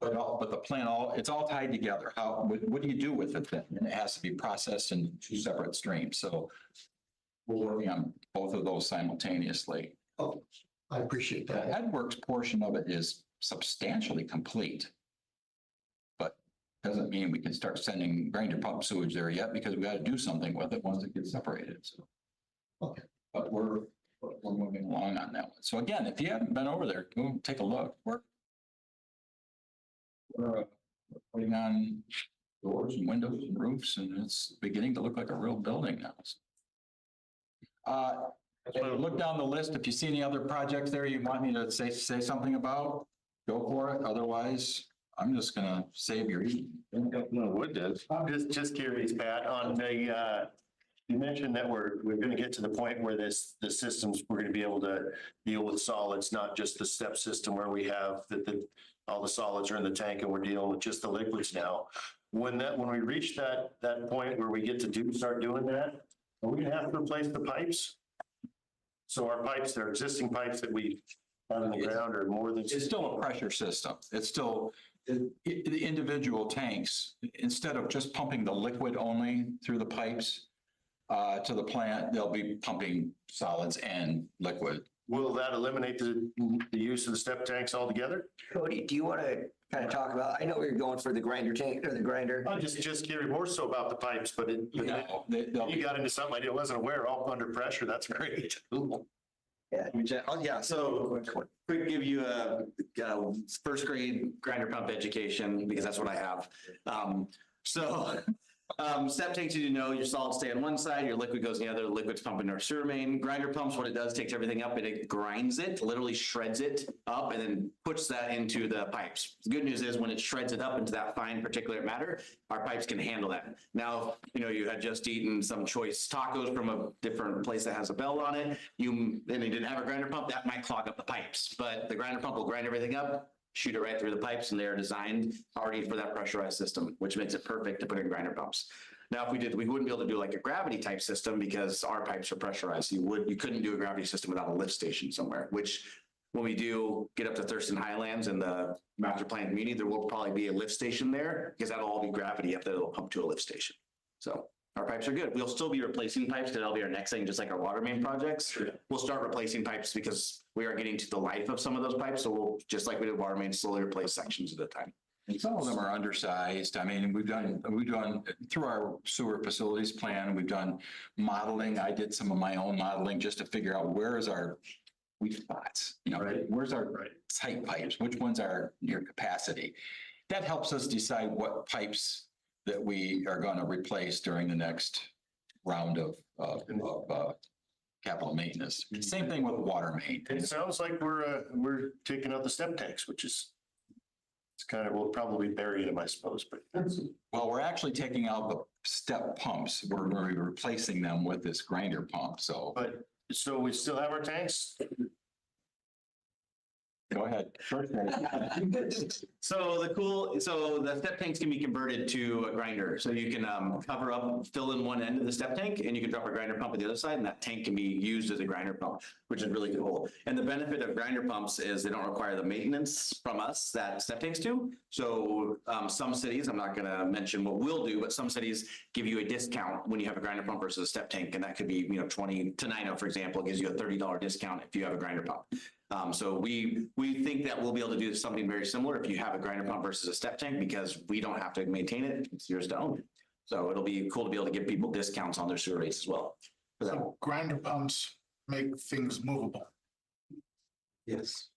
But the plant, it's all tied together. What do you do with it then? And it has to be processed in two separate streams. So we're working on both of those simultaneously. Oh, I appreciate The that. headworks portion of it is substantially complete. But doesn't mean we can start sending grinder pump sewage there yet because we got to do something with it once it gets separated. So, Okay. But we're moving along on that one. So again, if you haven't been over there, go take a look. We're putting on doors and windows and roofs, and it's beginning to look like a real building now. Look down the list. If you see any other projects there you want me to say something about, go for it. Otherwise, I'm just gonna save your eating. No, wood does. I'm just curious, Pat, on the, you mentioned that we're going to get to the point where the systems, we're going to be able to deal with solids, not just the step system where we have all the solids are in the tank and we're dealing with just the liquids now. When we reach that point where we get to start doing that, are we going to have to replace the pipes? So our pipes, they're existing pipes that we on the ground are more than. It's still a pressure system. It's still the individual tanks, instead of just pumping the liquid only through the pipes to the plant, they'll be pumping solids and liquid. Will that eliminate the use of the step tanks altogether? Cody, do you want to kind of talk about, I know you're going for the grinder tank or the grinder. I'm just curious more so about the pipes, but you got into something I wasn't aware of under pressure. That's great. Yeah, so quick give you a first grade grinder pump education because that's what I have. So Step tanks, you know, your solids stay on one side, your liquid goes on the other, the liquid's pumping our sewer main. Grinder pumps, what it does, takes everything up and it grinds it, literally shreds it up and then puts that into the pipes. The good news is when it shreds it up into that fine particulate matter, our pipes can handle that. Now, you know, you had just eaten some choice tacos from a different place that has a bell on it, and you didn't have a grinder pump, that might clog up the pipes, but the grinder pump will grind everything up, shoot it right through the pipes, and they're designed already for that pressurized system, which makes it perfect to put in grinder pumps. Now, if we did, we wouldn't be able to do like a gravity type system because our pipes are pressurized. You couldn't do a gravity system without a lift station somewhere, which when we do get up to Thurston Highlands and the master plan community, there will probably be a lift station there because that'll all be gravity up there. It'll pump to a lift station. So our pipes are good. We'll still be replacing pipes because that'll be our next thing, just like our water main projects. We'll start replacing pipes because we are getting to the life of some of those pipes. So we'll, just like we did water main, slowly replace sections at a time. And some of them are undersized. I mean, we've done through our sewer facilities plan, we've done modeling. I did some of my own modeling just to figure out where is our weak spots, you know, where's our tight pipes, which ones are near capacity. That helps us decide what pipes that we are going to replace during the next round of capital maintenance. Same thing with water main. It sounds like we're taking out the step tanks, which is, it's kind of, we'll probably bury them, I suppose, but. Well, we're actually taking out the step pumps. We're replacing them with this grinder pump, so. But, so we still have our tanks? Go ahead. So the step tanks can be converted to a grinder. So you can cover up, fill in one end of the step tank, and you can drop a grinder pump at the other side, and that tank can be used as a grinder pump, which is really cool. And the benefit of grinder pumps is they don't require the maintenance from us that step tanks do. So some cities, I'm not going to mention what we'll do, but some cities give you a discount when you have a grinder pump versus a step tank, and that could be, you know, 20 to 90, for example, gives you a $30 discount if you have a grinder pump. So we think that we'll be able to do something very similar if you have a grinder pump versus a step tank, because we don't have to maintain it. It's yours to own. So it'll be cool to be able to give people discounts on their sewer rates as well. So grinder pumps make things movable. Yes.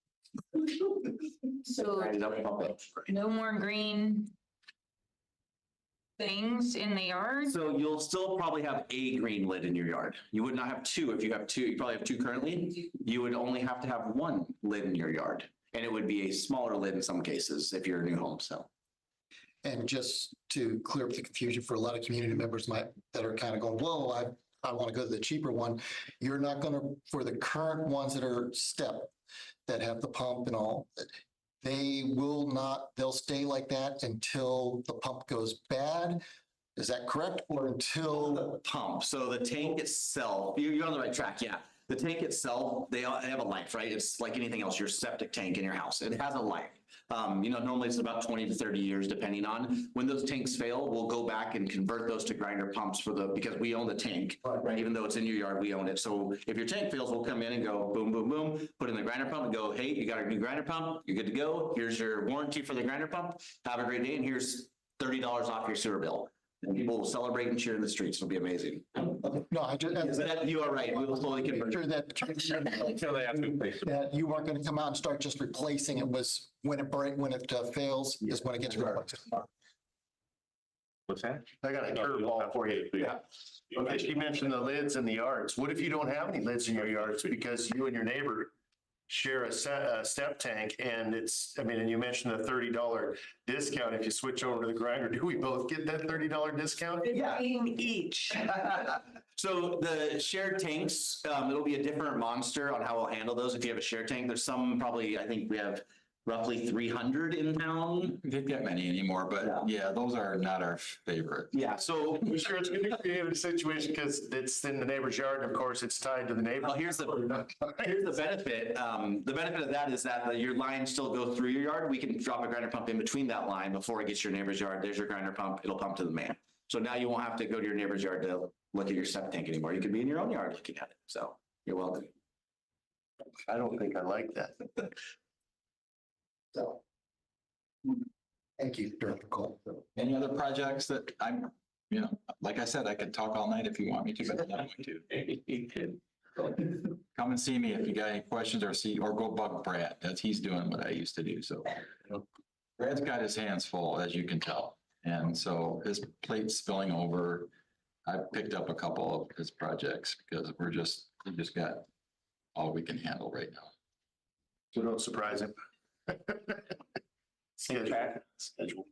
So Grind it up and pump it. no more green things in the yard? So you'll still probably have a green lid in your yard. You would not have two. If you have two, you probably have two currently. You would only have to have one lid in your yard. And it would be a smaller lid in some cases if you're a new home, so. And just to clear up the confusion for a lot of community members that are kind of going, whoa, I want to go to the cheaper one. You're not going to, for the current ones that are step, that have the pump and all, they will not, they'll stay like that until the pump goes bad. Is that correct? Or until The pump, so the tank itself, you're on the right track, yeah. The tank itself, they have a life, right? It's like anything else, your septic tank in your house. It has a life. You know, normally it's about 20 to 30 years, depending on. When those tanks fail, we'll go back and convert those to grinder pumps because we own the tank, right? Even though it's in your yard, we own it. So if your tank fails, we'll come in and go boom, boom, boom, put in the grinder pump and go, hey, you got a new grinder pump. You're good to go. Here's your warranty for the grinder pump. Have a great day. And here's $30 off your sewer bill. And people will celebrate and cheer in the streets. It'll be amazing. no, I just, You are right. We will slowly convert. sure that you weren't going to come out and start just replacing it. Was when it fails is when it gets replaced. What's that? I got a curveball for you. Yeah. Okay, you mentioned the lids in the yards. What if you don't have any lids in your yards because you and your neighbor share a step tank and and you mentioned the $30 discount if you switch over to the grinder. Do we both get that $30 discount? Yeah. Each. So the shared tanks, it'll be a different monster on how we'll handle those. If you have a shared tank, there's some probably, I think we have roughly 300 in town. We didn't get many anymore, but yeah, those are not our favorite. Yeah, so I'm sure it's going to be a situation because it's in the neighbor's yard and of course it's tied to the neighbor. well, here's the benefit. The benefit of that is that your line still goes through your yard. We can drop a grinder pump in between that line before it gets to your neighbor's yard. There's your grinder pump. It'll pump to the main. So now you won't have to go to your neighbor's yard to look at your septic tank anymore. You can be in your own yard looking at it. So you're welcome. I don't think I like that. So, thank you, Director Cole. Any other projects that like I said, I could talk all night if you want me to, but I'm not going to. Come and see me if you got any questions or go bug Brad. He's doing what I used to do. So Brad's got his hands full, as you can tell. And so his plate's spilling over. I picked up a couple of his projects because we just got all we can handle right now. So don't surprise him. Schedule.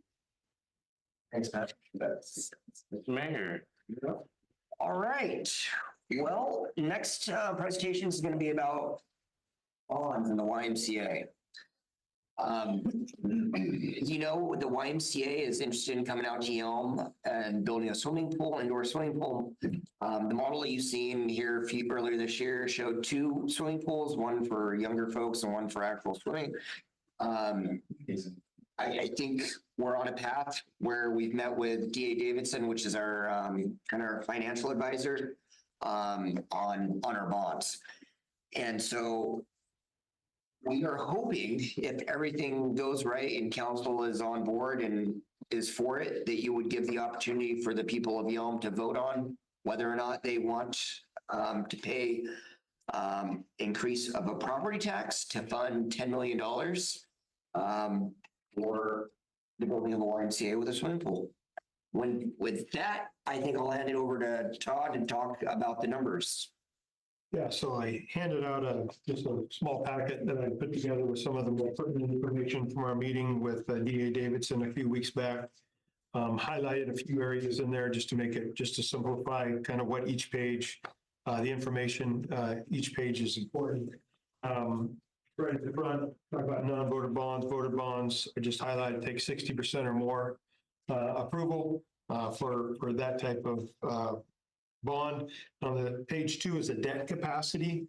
Thanks, Pat. Mr. Mayor. All right. Well, next presentation is going to be about bonds in the YMCA. You know, the YMCA is interested in coming out to Yelm and building a swimming pool, indoor swimming pool. The model that you've seen here earlier this year showed 2 swimming pools, one for younger folks and one for actual swimming. I think we're on a path where we've met with DA Davidson, which is our kind of our financial advisor on our bonds. And so we are hoping, if everything goes right and council is on board and is for it, that you would give the opportunity for the people of Yelm to vote on whether or not they want to pay increase of a property tax to fund $10 million for the building of the YMCA with a swimming pool. With that, I think I'll hand it over to Todd and talk about the numbers. Yeah, so I handed out just a small packet that I put together with some of the more pertinent information from our meeting with DA Davidson a few weeks back. Highlighted a few areas in there just to make it, just to simplify kind of what each page, the information, each page is important. Right at the front, talk about non-voter bonds, voter bonds. I just highlighted, take 60% or more approval for that type of bond. On the page 2 is a debt capacity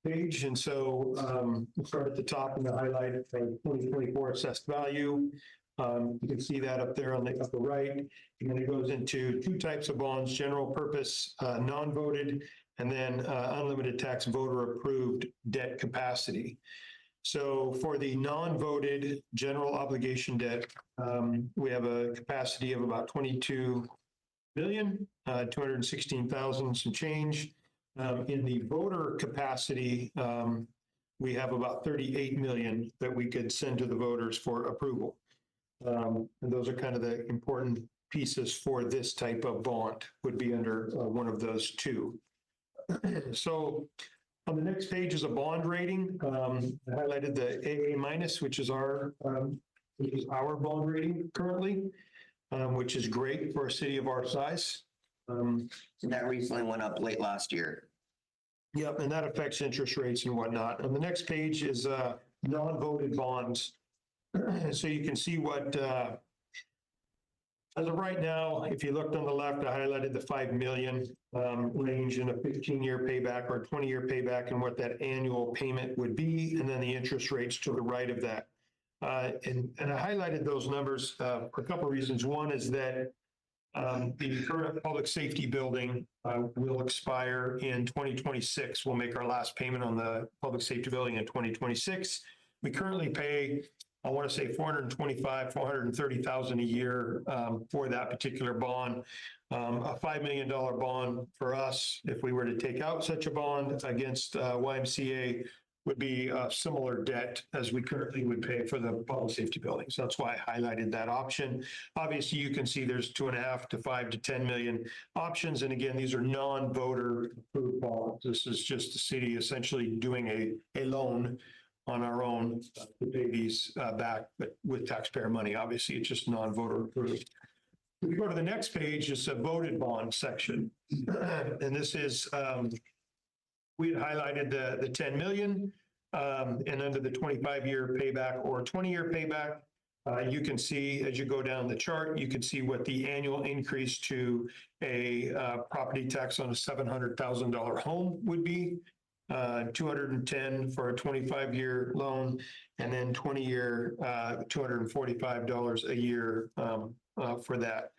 page. And so we'll start at the top and the highlight of 2024 assessed value. You can see that up there on the upper right. And then it goes into 2 types of bonds: general purpose, non-voted, and then unlimited tax voter approved debt capacity. So for the non-voted general obligation debt, we have a capacity of about 22 million, 216,000 some change. In the voter capacity, we have about 38 million that we could send to the voters for approval. And those are kind of the important pieces for this type of bond, would be under one of those 2. So on the next page is a bond rating. I highlighted the AA-, which is our bond rating currently, which is great for a city of our size. That recently went up late last year. Yep, and that affects interest rates and whatnot. On the next page is non-voted bonds. So you can see what, as of right now, if you looked on the left, I highlighted the 5 million range in a 15-year payback or 20-year payback and what that annual payment would be, and then the interest rates to the right of that. And I highlighted those numbers for a couple of reasons. One is that the current public safety building will expire in 2026. We'll make our last payment on the public safety building in 2026. We currently pay, I want to say $430,000 a year for that particular bond. A $5 million bond for us, if we were to take out such a bond against YMCA, would be a similar debt as we currently would pay for the public safety building. So that's why I highlighted that option. Obviously, you can see there's 2.5 to 5 to 10 million options. And again, these are non-voter approved bonds. This is just the city essentially doing a loan on our own to pay these back, but with taxpayer money. Obviously, it's just non-voter approved. If we go to the next page, it's a voted bond section. And this is, we had highlighted the 10 million and under the 25-year payback or 20-year payback, you can see as you go down the chart, you can see what the annual increase to a property tax on a $700,000 home would be. 210 for a 25-year loan, and then 20-year, $245 a year for that.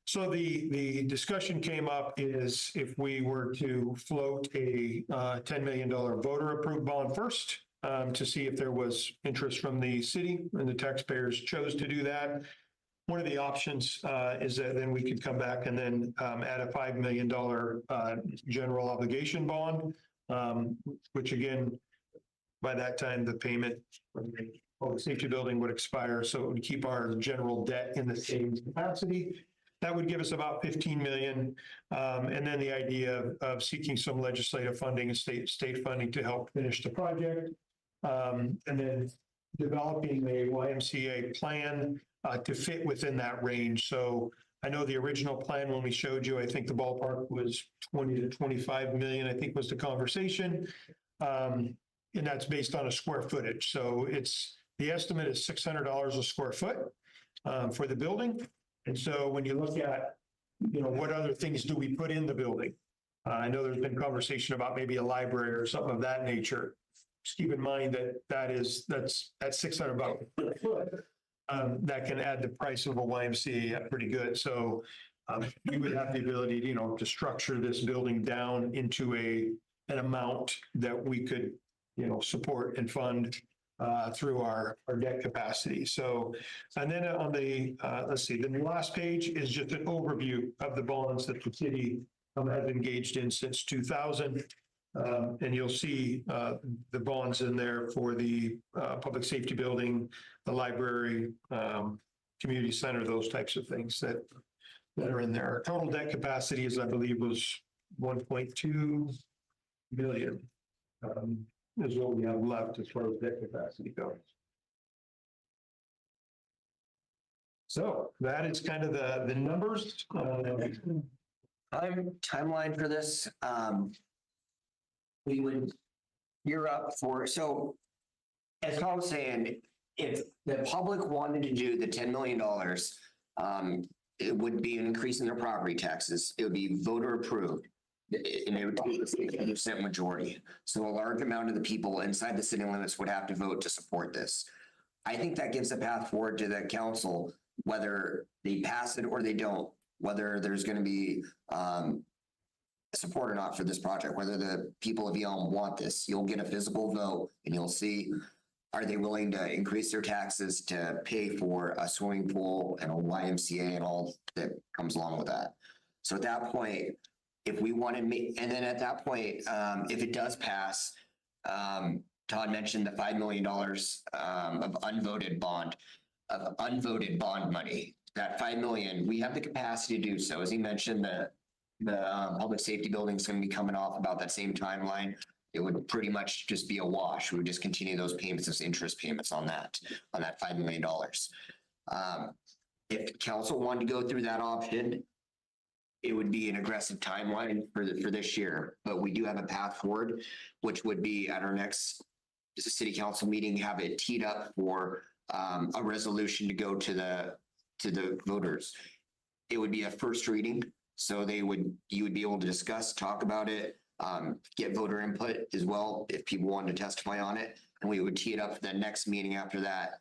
So the discussion came up is if we were to float a $10 million voter approved bond first to see if there was interest from the city, and the taxpayers chose to do that. One of the options is that then we could come back and then add a $5 million general obligation bond, which again, by that time, the payment public safety building would expire, so it would keep our general debt in the same capacity. That would give us about 15 million. And then the idea of seeking some legislative funding and state funding to help finish the project. And then developing a YMCA plan to fit within that range. So I know the original plan when we showed you, I think the ballpark was 20 to 25 million, I think was the conversation. And that's based on a square footage. So the estimate is $600 a square foot for the building. And so when you look at, what other things do we put in the building? I know there's been conversation about maybe a library or something of that nature. Just keep in mind that's $600 per foot. That can add the price of a YMCA pretty good. So we would have the ability, to structure this building down into an amount that we could, support and fund through our debt capacity. So, and then on the, the last page is just an overview of the bonds that the city has engaged in since 2000. And you'll see the bonds in there for the public safety building, the library, community center, those types of things that are in there. Total debt capacity is, I believe, was 1.2 billion. Is what we have left as far as debt capacity goes. So that is kind of the numbers. Timeline for this, you're up for, so as Tom was saying, if the public wanted to do the $10 million, it would be an increase in their property taxes. It would be voter approved. And it would take a 60% majority. So a large amount of the people inside the city limits would have to vote to support this. I think that gives a path forward to the council, whether they pass it or they don't, whether there's going to be support or not for this project, whether the people of Yelm want this. You'll get a physical vote and you'll see, are they willing to increase their taxes to pay for a swimming pool and a YMCA and all that comes along with that. So at that point, if we want to make, and then at that point, if it does pass, Todd mentioned the $5 million of unvoted bond money. That 5 million, we have the capacity to do so. As he mentioned, the public safety building is going to be coming off about that same timeline. It would pretty much just be a wash. We would just continue those payments as interest payments on that $5 million. If council wanted to go through that option, it would be an aggressive timeline for this year, but we do have a path forward, which would be at our next city council meeting, have it teed up for a resolution to go to the voters. It would be a first reading, so you would be able to discuss, talk about it, get voter input as well if people wanted to testify on it, and we would tee it up for the next meeting after that,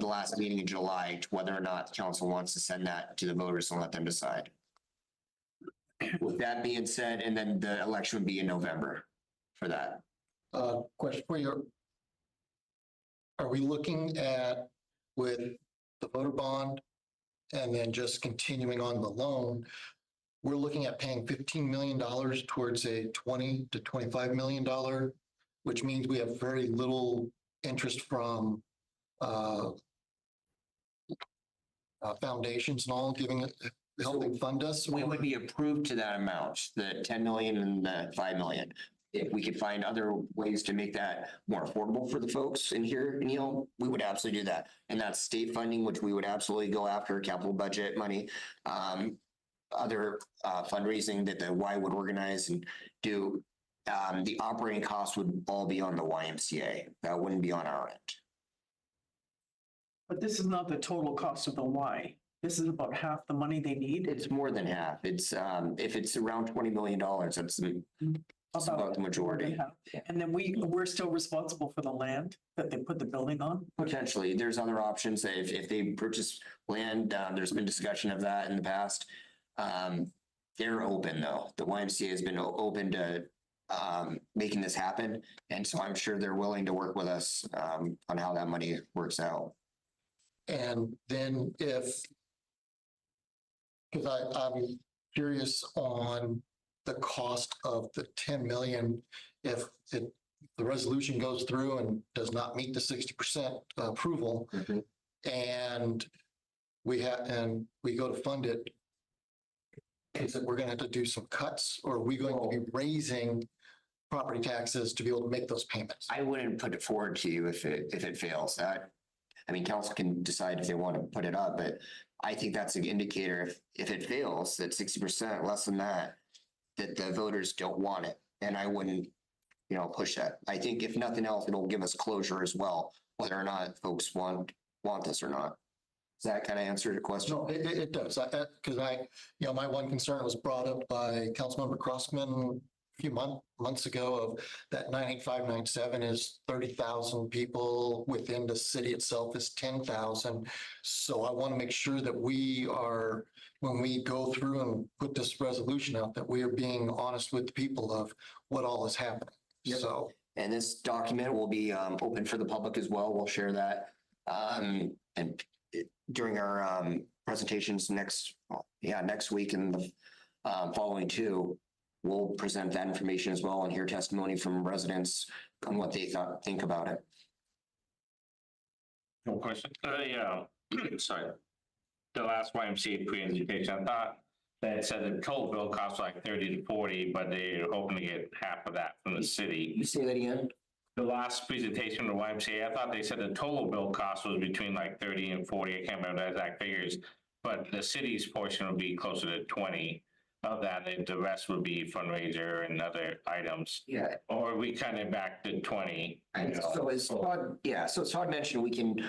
the last meeting in July, to whether or not the council wants to send that to the voters and let them decide. With that being said, and then the election would be in November for that. Question for you. Are we looking at with the voter bond and then just continuing on the loan? We're looking at paying $15 million towards a $20 to $25 million, which means we have very little interest from foundations and all helping fund us. We would be approved to that amount, the 10 million and the 5 million. If we could find other ways to make that more affordable for the folks in here, we would absolutely do that. And that's state funding, which we would absolutely go after, capital budget money, other fundraising that the Y would organize and do. The operating costs would all be on the YMCA. That wouldn't be on our end. But this is not the total cost of the Y. This is about half the money they need. It's more than half. It's if it's around $20 million, that's about the majority. And then we're still responsible for the land that they put the building on? Potentially. There's other options. If they purchase land, there's been discussion of that in the past. They're open though. The YMCA has been open to making this happen. And so I'm sure they're willing to work with us on how that money works out. And then because I'm curious on the cost of the 10 million, if it the resolution goes through and does not meet the 60% approval, and we go to fund it, is it we're gonna have to do some cuts, or are we going to be raising property taxes to be able to make those payments? I wouldn't put it forward to you if it fails. That, I mean, council can decide if they want to put it up, but I think that's an indicator if it fails, that 60%, less than that the voters don't want it. And I wouldn't, push that. I think if nothing else, it'll give us closure as well, whether or not folks want this or not. Does that kind of answer your question? No, it does. Because my one concern was brought up by Councilmember Crossman a few months ago of that 98597 is 30,000 people within the city itself is 10,000. So I want to make sure that we are, when we go through and put this resolution out, that we are being honest with the people of what all is happening. Yep. So. And this document will be open for the public as well. We'll share that. And during our presentations next week and the following two, we'll present that information as well and hear testimony from residents on what they think about it. No question. Sorry. The last YMCA presentation, I thought that said the total bill cost like 30 to 40, but they're hoping to get half of that from the city. You say that again? The last presentation of the YMCA, I thought they said the total bill cost was between like 30 and 40. I can't remember the exact figures, but the city's portion would be closer to 20 of that. And the rest would be fundraiser and other items. Yeah. Or we kind of back to 20. So as Todd mentioned, we can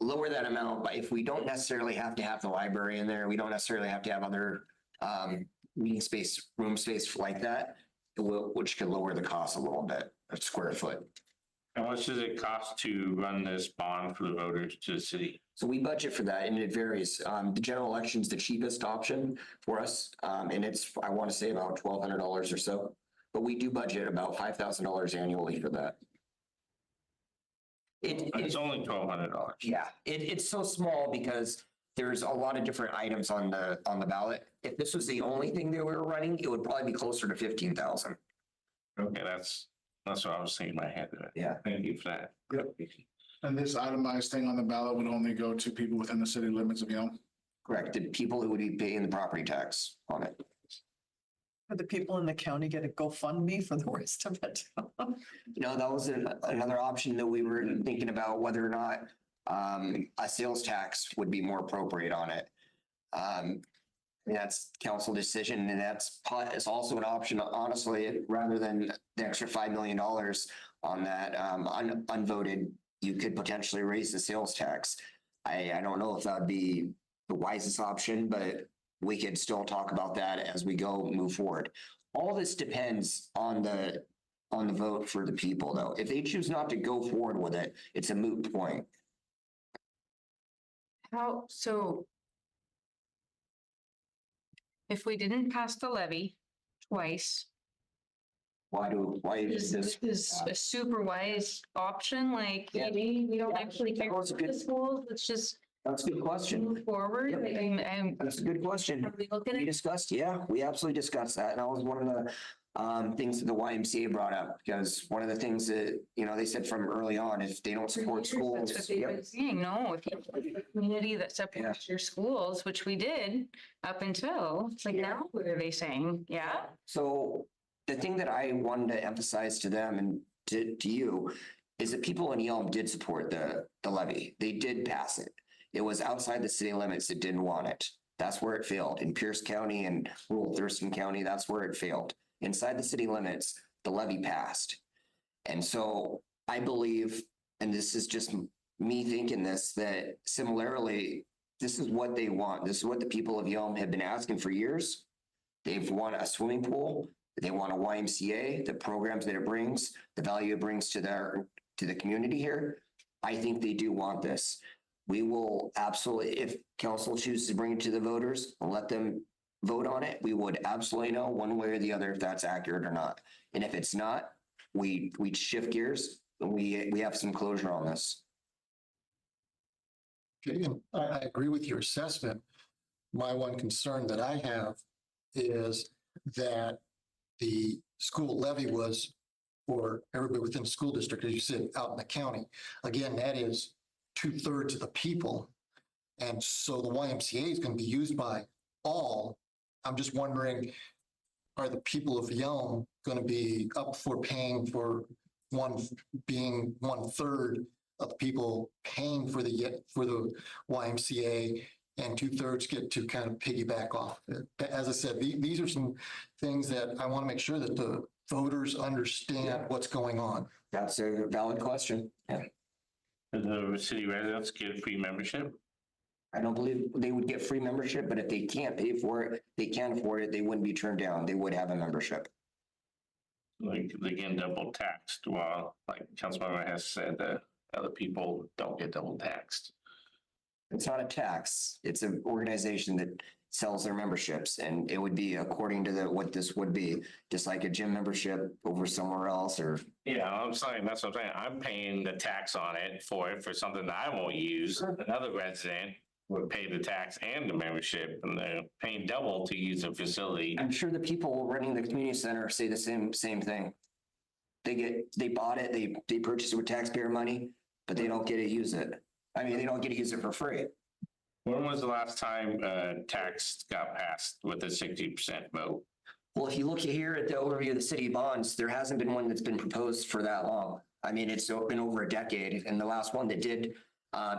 lower that amount, but if we don't necessarily have to have the library in there, we don't necessarily have to have other meeting space, room space like that, which could lower the cost a little bit, a square foot. How much does it cost to run this bond for the voters to the city? So we budget for that and it varies. The general election is the cheapest option for us. And it's, I want to say about $1,200 or so, but we do budget about $5,000 annually for that. It's only $1,200. Yeah, it's so small because there's a lot of different items on the ballot. If this was the only thing that we were running, it would probably be closer to 15,000. Okay, that's what I was thinking in my head. Yeah. Thank you for that. Yep. And this itemized thing on the ballot would only go to people within the city limits of Yelm? Correct. The people who would be paying the property tax on it. For the people in the county get a GoFundMe for the rest of it. That was another option that we were thinking about, whether or not a sales tax would be more appropriate on it. That's council decision, and it's also an option, honestly, rather than the extra $5 million on that unvoted, you could potentially raise the sales tax. I don't know if that'd be the wisest option, but we could still talk about that as we move forward. All this depends on the vote for the people, though. If they choose not to go forward with it, it's a moot point. So if we didn't pass the levy twice, Why is this is a super wise option, like Yeah. maybe we don't Yeah. actually care That's a about the good- schools, let's just That's a good question. move forward. Yep. That's a good question. Are we looking We at, discussed, yeah, we absolutely discussed that. And that was one of the things that the YMCA brought up, because one of the things that, they said from early on, if they don't support that's what schools. they've Yep. been saying, no, if you have a community that supports your schools, which we did up until, it's like now, what are they saying? Yeah. So the thing that I wanted to emphasize to them and to you is that people in Yelm did support the levy. They did pass it. It was outside the city limits that didn't want it. That's where it failed. In Pierce County and rural Thurston County, that's where it failed. Inside the city limits, the levy passed. And so I believe, and this is just me thinking this, that similarly, this is what they want. This is what the people of Yelm have been asking for years. They've wanted a swimming pool. They want a YMCA, the programs that it brings, the value it brings to the community here. I think they do want this. We will absolutely, if council chooses to bring it to the voters and let them vote on it, we would absolutely know one way or the other if that's accurate or not. And if it's not, we shift gears and we have some closure on this. Okay, and I agree with your assessment. My one concern that I have is that the school levy was for everybody within the school district, as you said, out in the county. Again, that is 2/3 of the people. And so the YMCA is going to be used by all. I'm just wondering, are the people of Yelm going to be up for paying for being 1/3 of the people paying for the YMCA, and 2/3 get to kind of piggyback off it? As I said, these are some things that I want to make sure that the voters understand what's going on. That's a valid question. Yeah. Do the city residents get free membership? I don't believe they would get free membership, but if they can't pay for it, they can't afford it, they wouldn't be turned down. They would have a membership. Like, they get double taxed, while, like Councilmember has said, that other people don't get double taxed. It's not a tax. It's an organization that sells their memberships, and it would be according to what this would be, just like a gym membership over somewhere else, or Yeah, I'm saying, that's what I'm saying. I'm paying the tax on it for something that I won't use. Another resident would pay the tax and the membership, and they're paying double to use the facility. I'm sure the people running the community center say the same thing. They bought it, they purchased it with taxpayer money, but they don't get to use it. I mean, they don't get to use it for free. When was the last time tax got passed with a 60% vote? Well, if you look here at the overview of the city bonds, there hasn't been one that's been proposed for that long. I mean, it's been over a decade, and the last one that did,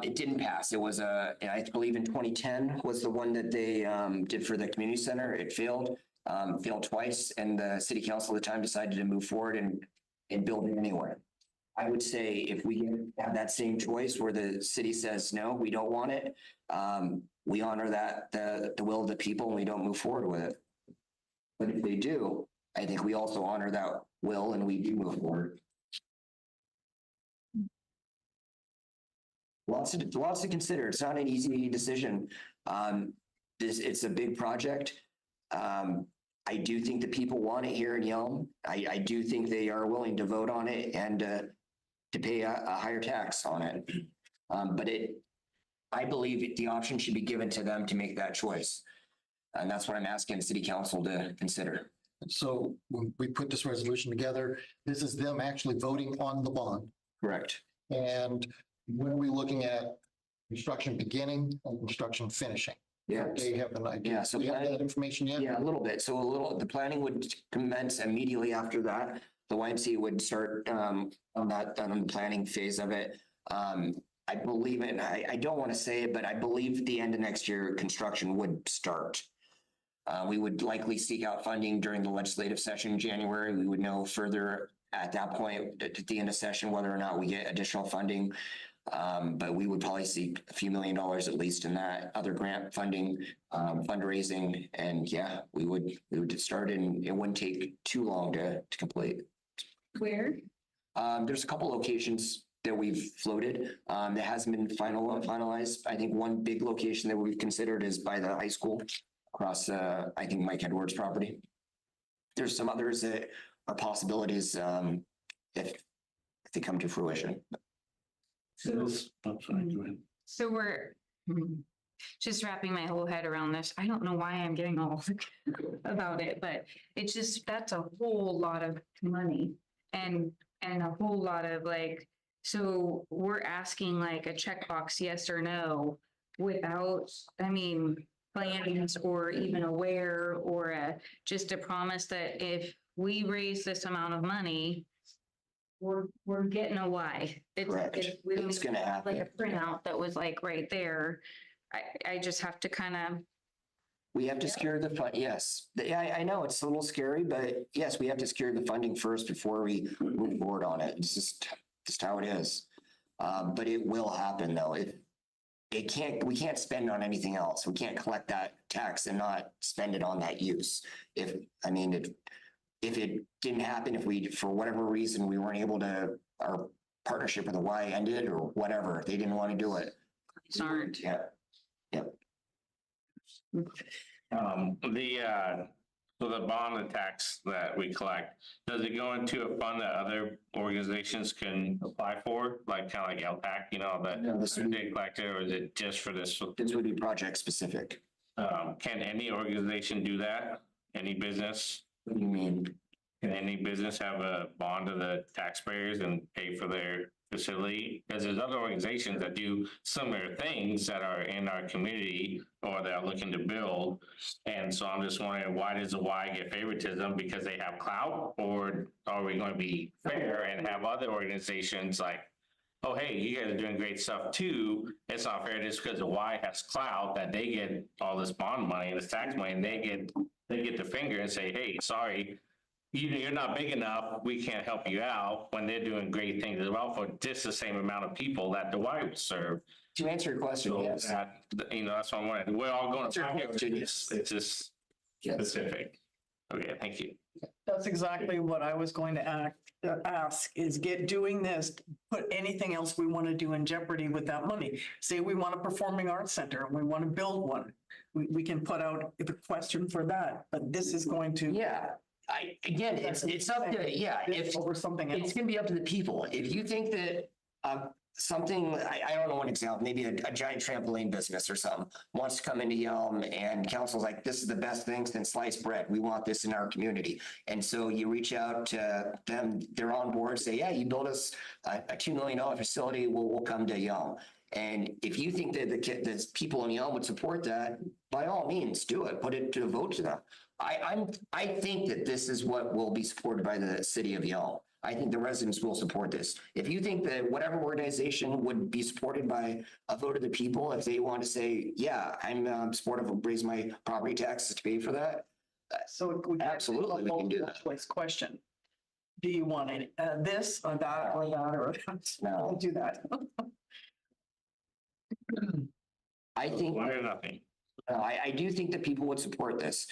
it didn't pass. It was I believe in 2010 was the one that they did for the community center. It failed twice, and the city council at the time decided to move forward and build it anyway. I would say if we have that same choice where the city says, no, we don't want it, we honor that, the will of the people, and we don't move forward with it. But if they do, I think we also honor that will, and we do move forward. Lots to consider. It's not an easy decision. It's a big project. I do think the people want it here in Yelm. I do think they are willing to vote on it and to pay a higher tax on it. But I believe the option should be given to them to make that choice. And that's what I'm asking the city council to consider. So when we put this resolution together, this is them actually voting on the bond. Correct. And when are we looking at construction beginning and construction finishing? Yeah. They have an idea. Yeah, so Do you have that information yet? Yeah, a little bit. So the planning would commence immediately after that. The YMCA would start on the planning phase of it. I believe it, I don't want to say it, but I believe at the end of next year, construction would start. We would likely seek out funding during the legislative session in January. We would know further at that point, at the end of session, whether or not we get additional funding. But we would probably seek a few $1 million at least in that, other grant funding, fundraising, and yeah, we would start, and it wouldn't take too long to complete. Where? There's a couple locations that we've floated, that hasn't been finalized. I think one big location that we've considered is by the high school across, I think Mike Edwards' property. There's some others that are possibilities, if they come to fruition. So we're just wrapping my whole head around this. I don't know why I'm getting all about it, but it's just, that's a whole lot of money and a whole lot of so we're asking like a checkbox, yes or no, without, plans or even aware or just a promise that if we raise this amount of money, we're getting a why. Correct. It's gonna happen. Like a printout that was like right there. I just have to kind of. We have to secure the fund. Yes. Yeah, I know it's a little scary, but yes, we have to secure the funding first before we move forward on it. It's just how it is. But it will happen though. We can't spend on anything else. We can't collect that tax and not spend it on that use. If it didn't happen, if we, for whatever reason, we weren't able to, our partnership with the Y ended or whatever, they didn't want to do it. Aren't. Yeah. Yep. So the bond and tax that we collect, does it go into a fund that other organizations can apply for? Like kind of like LPAC, No, this would they collect it, or is it just for this? This would be project specific. Can any organization do that? Any business? What do you mean? Can any business have a bond to the taxpayers and pay for their facility? Because there's other organizations that do similar things that are in our community or that are looking to build. And so I'm just wondering, why does the Y get favoritism? Because they have clout? Or are we going to be fair and have other organizations like, oh, hey, you guys are doing great stuff too. It's not fair just because the Y has clout that they get all this bond money and this tax money and they get the finger and say, hey, sorry, you're not big enough. We can't help you out when they're doing great things as well for just the same amount of people that the Y would serve. To answer your question, So yes. that, that's what I'm wondering. We're all going to pocket. It's just Yes. specific. Okay, thank you. That's exactly what I was going to ask, is doing this, put anything else we want to do in jeopardy with that money. Say we want a performing arts center and we want to build one. We can put out the question for that, but this is going to. Yeah, again, it's up to, yeah, if Over something it's else. gonna be up to the people. If you think that something, I don't know one example, maybe a giant trampoline business or something wants to come into Yelm and council's like, this is the best thing since sliced bread. We want this in our community. And so you reach out to them, they're on board, say, yeah, you build us a $2 million facility, we'll come to Yelm. And if you think that the people in Yelm would support that, by all means, do it. Put it to a vote to them. I think that this is what will be supported by the city of Yelm. I think the residents will support this. If you think that whatever organization would be supported by a vote of the people, if they want to say, yeah, I'm supportive of raising my property taxes to pay for that. So Absolutely, we can do that. Choice question. Do you want it, this or that or that or that? No. We'll do that. I think, Why or nothing? I do think that people would support this.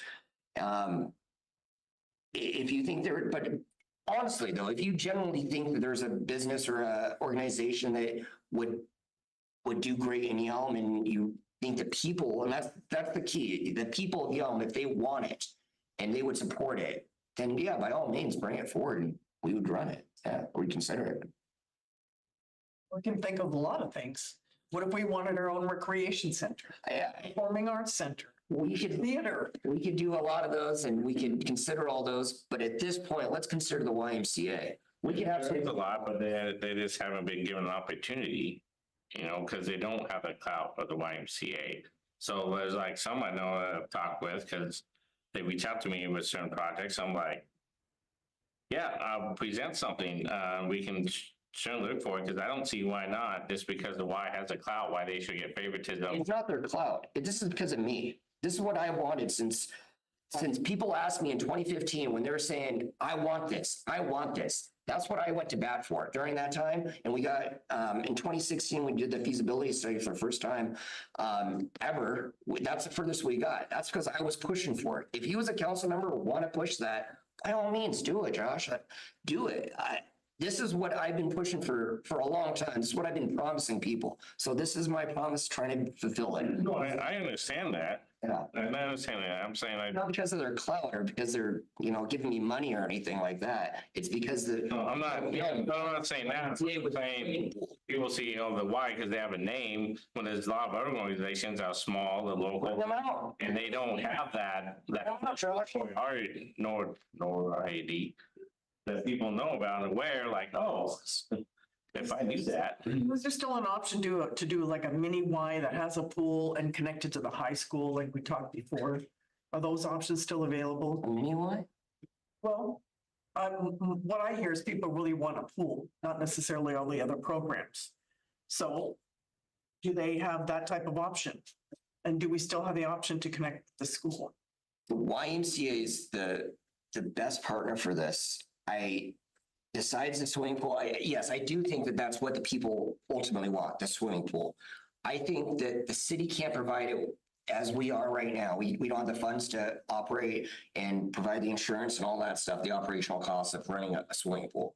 If you think but honestly though, if you generally think that there's a business or a organization that would do great in Yelm and you think the people, and that's the key, the people of Yelm, if they want it and they would support it, then yeah, by all means, bring it forward and we would run it, or consider it. We can think of a lot of things. What if we wanted our own recreation center, performing arts center, We could do a lot of those and we could consider all those, but at this point, let's consider the YMCA. We could There's absolutely. a lot, but they just haven't been given an opportunity, because they don't have the clout of the YMCA. So there's like some I know I've talked with, because they reach out to me with certain projects. I'm like, yeah, I'll present something. We can certainly look for it, because I don't see why not, just because the Y has a clout, why they should get favoritism. It's not their clout. This is because of me. This is what I wanted since people asked me in 2015 when they were saying, I want this. That's what I went to bat for during that time. And we got, in 2016, we did the feasibility study for the first time ever. That's the furthest we got. That's because I was pushing for it. If you as a council member want to push that, by all means, do it, Josh. Do it. This is what I've been pushing for a long time. This is what I've been promising people. So this is my promise, trying to fulfill it. No, I understand that. Yeah. I understand that. I'm saying Not because of their clout or because they're, giving me money or anything like that. It's because no, I'm not saying that. I'm saying people see, the Y because they have a name, when there's a lot of other organizations that are small, the local, and they don't have that notoriety that people know about and aware, like, oh, if I do that. Was there still an option to do like a mini Y that has a pool and connected to the high school like we talked before? Are those options still available? A mini Y? Well, what I hear is people really want a pool, not necessarily all the other programs. So do they have that type of option? And do we still have the option to connect the school? The YMCA is the best partner for this. Besides the swimming pool, yes, I do think that that's what the people ultimately want, the swimming pool. I think that the city can't provide it as we are right now. We don't have the funds to operate and provide the insurance and all that stuff, the operational costs of running a swimming pool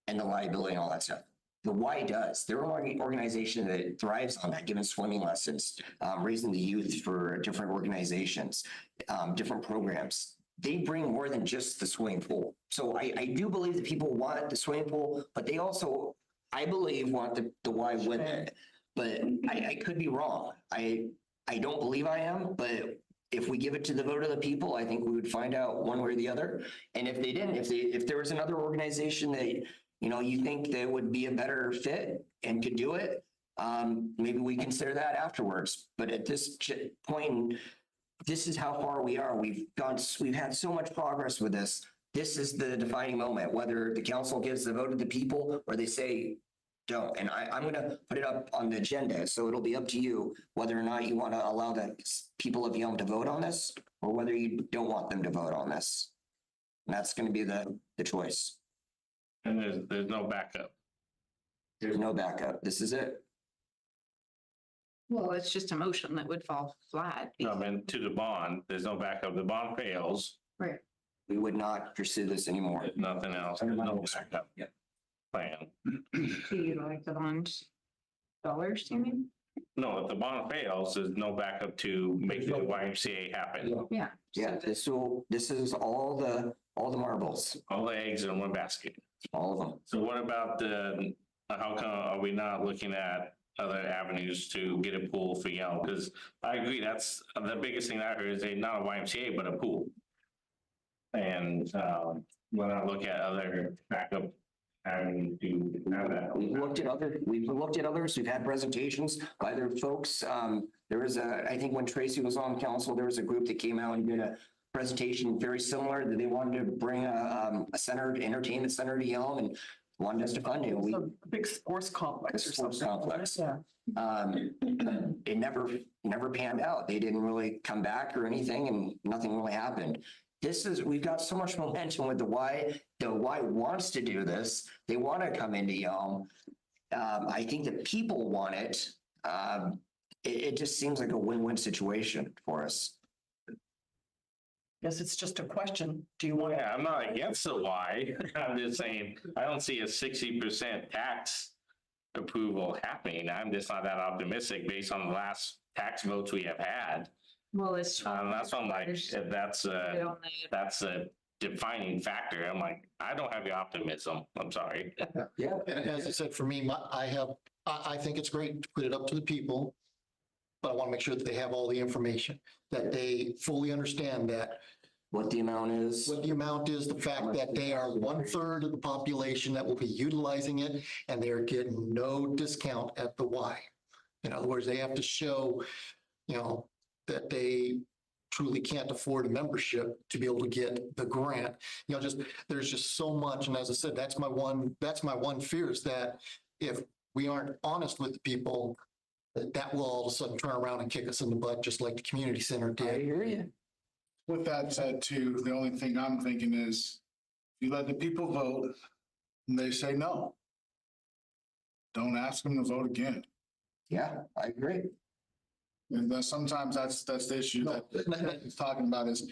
and the liability and all that stuff. The Y does. They're an organization that thrives on that, giving swimming lessons, raising the youth for different organizations, different programs. They bring more than just the swimming pool. So I do believe that people want the swimming pool, but they also, I believe, want the Y with it. But I could be wrong. I don't believe I am, but if we give it to the vote of the people, I think we would find out one way or the other. And if they didn't, if there was another organization that, you know, you think that would be a better fit and could do it, maybe we consider that afterwards. But at this point, this is how far we are. We've had so much progress with this. This is the defining moment, whether the council gives the vote of the people or they say don't. And I'm going to put it up on the agenda. So it'll be up to you whether or not you want to allow the people of Yelm to vote on this or whether you don't want them to vote on this. And that's going to be the choice. And there's no backup. There's no backup. This is it. Well, it's just a motion that would fall flat. No, I mean, to the bond, there's no backup. The bond fails. Right. We would not pursue this anymore. There's nothing else. There's no backup plan. To utilize the bond dollars, you mean? No, if the bond fails, there's no backup to make the YMCA happen. Yeah. Yeah, this is all the marbles, All the eggs in one basket. all of them. So what about how come are we not looking at other avenues to get a pool for Yelm? Because I agree, that's the biggest thing I heard is not a YMCA, but a pool. And when I look at other backup avenues to have that. We've looked at others. We've had presentations by other folks. There was I think when Tracy was on council, there was a group that came out and did a presentation very similar that they wanted to bring a entertainment center to Yelm and wanted us to fund it. It's a big sports complex or Sports something. complex. Yeah. It never panned out. They didn't really come back or anything and nothing really happened. We've got so much momentum with the Y wants to do this. They want to come into Yelm. I think the people want it. It just seems like a win-win situation for us. Guess it's just a question. Do you want? Yeah, I'm not against the Y. I'm just saying, I don't see a 60% tax approval happening. I'm just not that optimistic based on the last tax votes we have had. Well, it's. That's why I'm like, if that's a defining factor. I'm like, I don't have the optimism. I'm sorry. Yeah. And as I said, for me, I think it's great to put it up to the people, but I want to make sure that they have all the information, that they fully understand that What the amount is. what the amount is, the fact that they are 1/3 of the population that will be utilizing it, and they're getting no discount at the Y. In other words, they have to show, that they truly can't afford a membership to be able to get the grant. There's just so much. And as I said, that's my one fear is that if we aren't honest with the people, that will all of a sudden turn around and kick us in the butt, just like the community center I did. hear you. With that said, too, the only thing I'm thinking is you let the people vote and they say no. Don't ask them to vote again. Yeah, I agree. And sometimes that's the issue that he's talking about is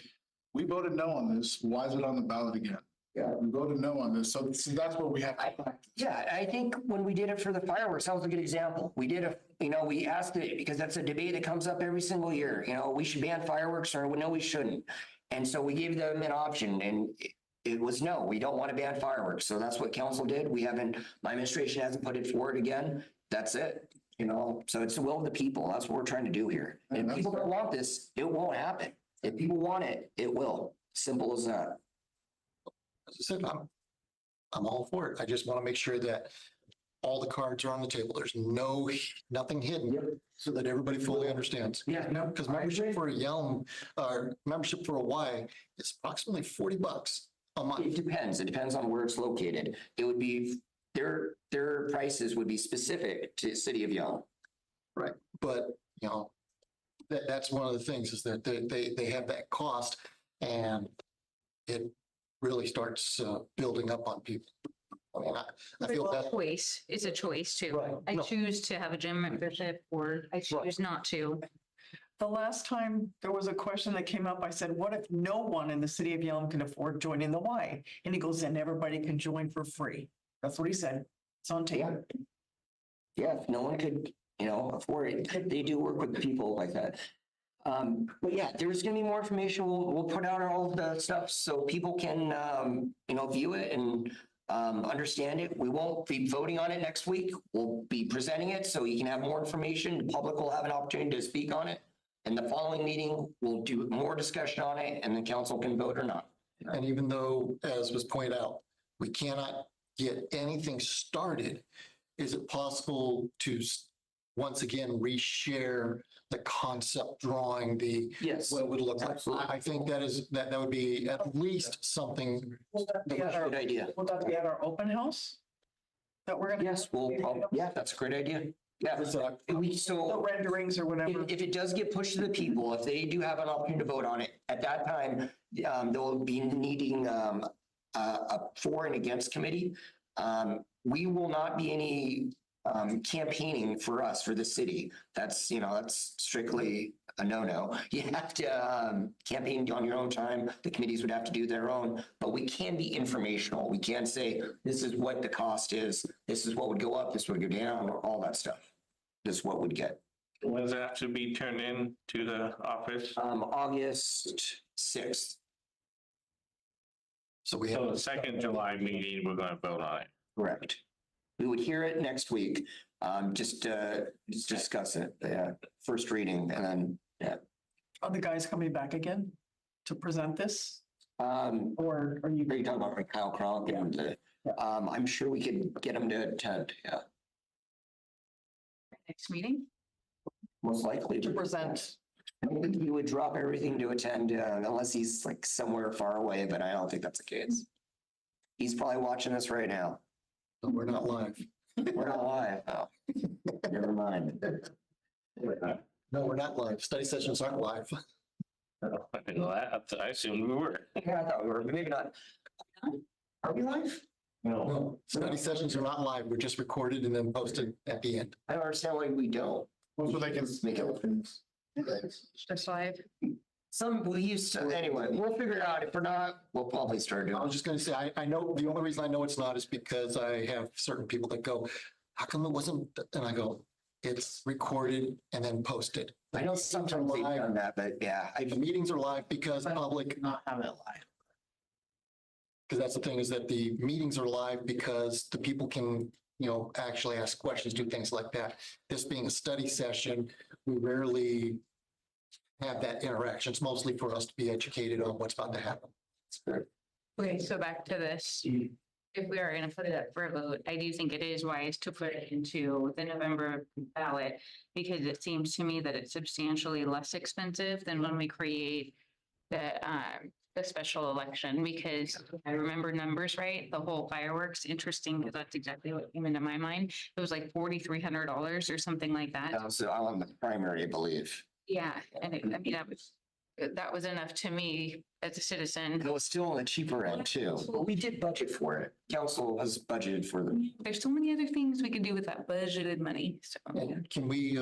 we voted no on this. Why is it on the ballot again? Yeah. We voted no on this. So that's what we have to practice. Yeah, I think when we did it for the fireworks, that was a good example. We did we asked it because that's a debate that comes up every single year. We should ban fireworks or no, we shouldn't. And so we gave them an option and it was no, we don't want to ban fireworks. So that's what council did. My administration hasn't put it forward again. That's it. So it's the will of the people. That's what we're trying to do here. And if people don't want this, it won't happen. If people want it, it will. Simple as that. As I said, I'm all for it. I just want to make sure that all the cards are on the table. There's nothing hidden so that everybody fully understands. Yeah, no, Because membership for a Yelm or membership for a Y is approximately $40 a month. It depends. It depends on where it's located. It would be, their prices would be specific to City of Yelm. Right. But, that's one of the things is that they have that cost and it really starts building up on people. I mean, I feel that. Choice, it's a choice too. Right. I No. choose to have a gym membership or I choose not to. The last time there was a question that came up, I said, what if no one in the city of Yelm can afford joining the Y? And he goes, then everybody can join for free. That's what he said. It's on tape. Yeah, if no one could, afford it, they do work with people like that. But yeah, there's gonna be more information. We'll put out all of the stuff so people can, view it and understand it. We won't be voting on it next week. We'll be presenting it so you can have more information. The public will have an opportunity to speak on it. And the following meeting, we'll do more discussion on it and the council can vote or not. And even though, as was pointed out, we cannot get anything started, is it possible to once again reshare the concept drawing, Yes. what it would look like? Absolutely. I think that would be at least something. Will that be at our, Good idea. will that be at our open house? That we're gonna? Yes, yeah, that's a great idea. Yeah. So The So renderings or whatever. if it does get pushed to the people, if they do have an opportunity to vote on it, at that time, they'll be needing a for and against committee. We will not be any campaigning for us, for the city. That's, that's strictly a no-no. You have to campaign on your own time. The committees would have to do their own, but we can be informational. We can say, this is what the cost is. This is what would go up, this would go down, all that stuff. This is what would get. When does it have to be turned in to the office? August 6th. So we So have, the second July meeting, we're gonna vote on it. Correct. We would hear it next week, just discuss it, first reading, and then, Are the guys coming back again to present this? Um, Or are you? are you talking about like Kyle Cronk and, I'm sure we could get them to attend, yeah, Next meeting? most likely. To present. I don't think he would drop everything to attend, unless he's like somewhere far away, but I don't think that's the case. He's probably watching us right now. we're not live. We're not live, oh, never mind. No, we're not live. Study sessions aren't live. I didn't know that. I assumed we were. Yeah, I thought we were, but maybe not. Are we live? No, study sessions are not live. We're just recorded and then posted at the end. I don't understand why we don't. So they can, Make it. Just live. Some, we used to, anyway, we'll figure it out. If we're not, we'll probably start I doing. was just gonna say, I know, the only reason I know it's not is because I have certain people that go, how come it wasn't? And I go, it's recorded and then posted. I know sometimes they've done that, but yeah, The meetings are live because public, not have it live. because that's the thing, is that the meetings are live because the people can, actually ask questions, do things like that. This being a study session, we rarely have that interaction. It's mostly for us to be educated on what's about to happen. Okay, so back to this. If we are gonna put it up for a vote, I do think it is wise to put it into the November ballot, because it seems to me that it's substantially less expensive than when we create the special election, because if I remember numbers right, the whole fireworks, interesting, because that's exactly what came into my mind. It was like $4,300 or something like that. That was on the primary, I believe. Yeah, and that was enough to me as a citizen. It was still on the cheaper end too, but we did budget for it. Council has budgeted for them. There's so many other things we could do with that budgeted money, so. And can we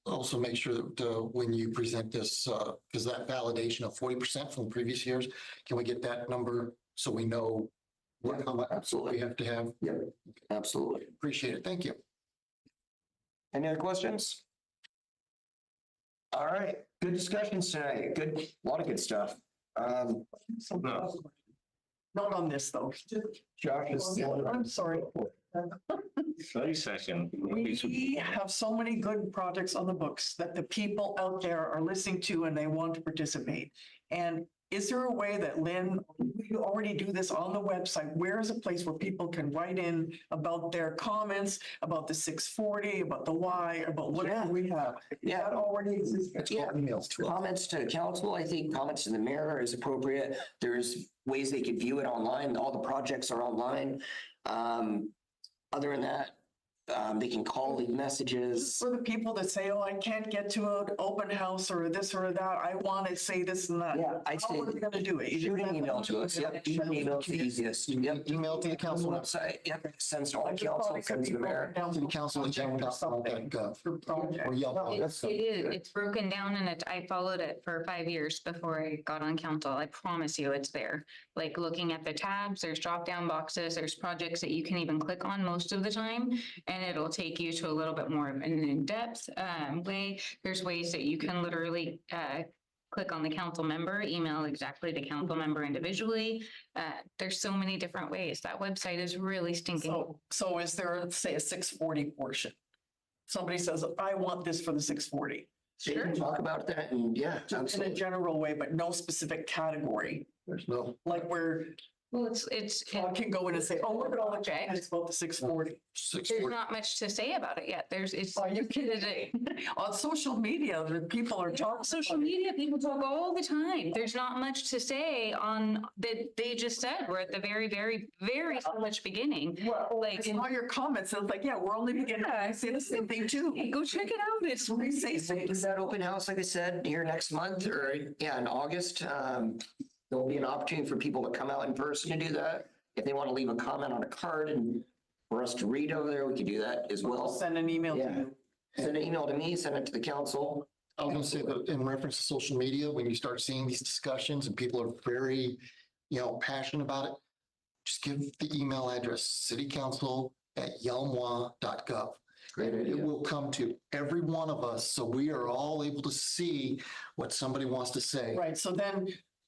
also make sure that when you present this, because that validation of 40% from previous years, can we get that number so we know how much Absolutely. we have to have? Yeah, absolutely. Appreciate it. Thank you. Any other questions? All right, good discussions tonight. Good, a lot of good stuff. No. Not on this, though. Josh is. I'm sorry. Study session. We have so many good projects on the books that the people out there are listening to and they want to participate. And is there a way that, Lynn, you already do this on the website? Where is a place where people can write in about their comments, about the 640, about the why, about whatever we have? Yeah. That already exists. It's called emails to us. Comments to council, I think comments to the mayor is appropriate. There's ways they could view it online. All the projects are online. Other than that, they can call, leave messages. For the people that say, oh, I can't get to an open house or this or that, I want to say this and that. Yeah, I'd How say are we gonna do it? You shoot just an have email to us. Yep, shoot an email is the easiest. Yep. Email to the council. Website, yep, sends to all I just council, thought it could sends be to the mayor. broken down City council at something yelm.gov. for project. Or Yelm. It is, it's broken down and I followed it for 5 years before I got on council. I promise you it's there. Like looking at the tabs, there's drop down boxes, there's projects that you can even click on most of the time. And it'll take you to a little bit more of an in-depth way. There's ways that you can literally click on the council member, email exactly the council member individually. There's so many different ways. That website is really stinking. So is there, say, a 640 portion? Somebody says, I want this for the 640. They can talk about that and yeah, In a absolutely. general way, but no specific category, There's no like where Well, it's, I can go in and say, oh, look at all the changes about the 640. six. there's not much to say about it yet. It's. Are you kidding? On social media, the people are talking. Social media, people talk all the time. There's not much to say on that they just said. We're at the very, very, very much beginning. Well, Like, like in all your comments, it's like, yeah, we're only beginning. I say the same thing too. go check it out. It's We say Is things. that open house, like I said, here next month or, yeah, in August? There'll be an opportunity for people to come out in person to do that. If they want to leave a comment on a card and for us to read over there, we can do that as I'll well. send an email to Yeah. you. Send an email to me, send it to the council. I was gonna say that in reference to social media, when you start seeing these discussions and people are very, passionate about it, just give the email address, citycouncil@yelmwa.gov. Great It idea. will come to every one of us, so we are all able to see what somebody wants to say. Right, so then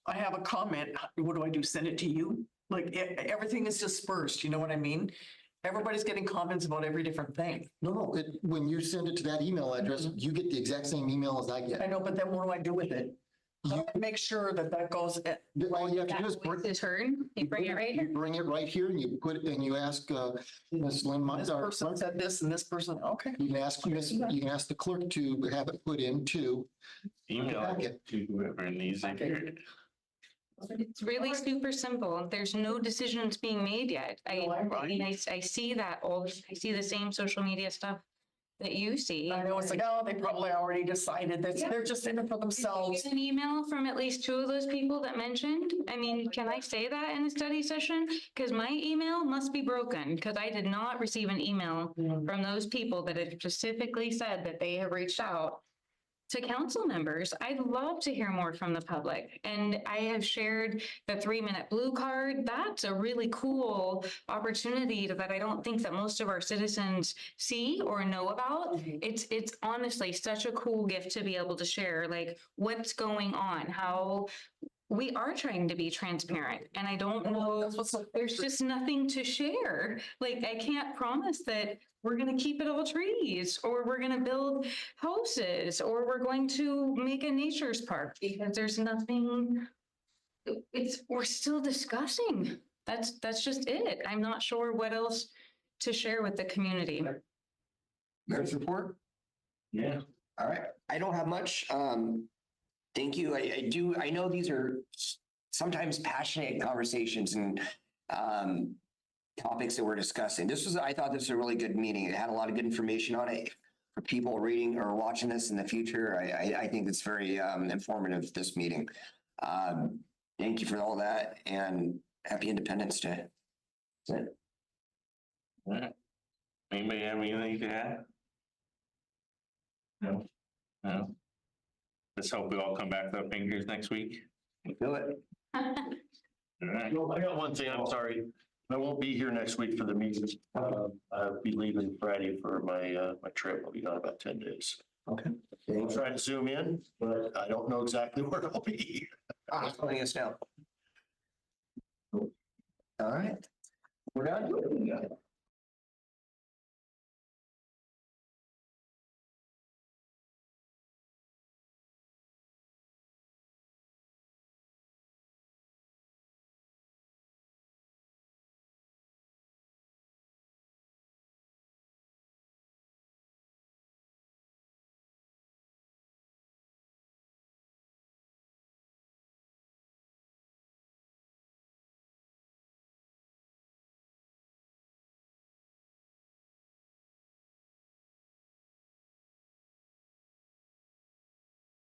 I have a comment. What do I do? Send it to you? Like everything is dispersed, you know what I mean? Everybody's getting comments about every different thing. No, when you send it to that email address, you get the exact same email as I I get. know, but then what do I do with it? Make sure that goes at. All you have to do is It's his turn. You bring it right You here. bring it right here and you put it, and you ask, Ms. Lynn, This person said this and this person, okay. you can ask the clerk to have it put into Email it to whoever needs to hear it. It's really super simple. There's no decisions being made yet. I see that I see the same social media stuff that you see. I know it's like, oh, they probably already decided that they're just in it for themselves. An email from at least two of those people that mentioned. I mean, can I say that in a study session? Because my email must be broken because I did not receive an email from those people that had specifically said that they have reached out to council members. I'd love to hear more from the public. And I have shared the 3-minute blue card. That's a really cool opportunity that I don't think that most of our citizens see or know about. It's honestly such a cool gift to be able to share, like what's going on, how we are trying to be transparent. And I don't know, there's just nothing to share. Like, I can't promise that we're going to keep it all trees, or we're going to build houses, or we're going to make a nature's park, because there's nothing, we're still discussing. That's just it. I'm not sure what else to share with the community. Mayor's report? Yeah. All right, I don't have much. Thank you. I know these are sometimes passionate conversations and topics that we're discussing. I thought this was a really good meeting. It had a lot of good information on it for people reading or watching this in the future. I think it's very informative, this meeting. Thank you for all that and happy Independence Day. That's it. All right. Anybody have anything to add? No. No. Let's hope we all come back with our fingers next week. Do it. All right. Well, I got one thing, I'm sorry. I won't be here next week for the meeting. I'll be leaving Friday for my trip. I'll be gone about 10 days. Okay. I'll try to zoom in, but I don't know exactly where I'll be. Just putting us down. All right. We're done.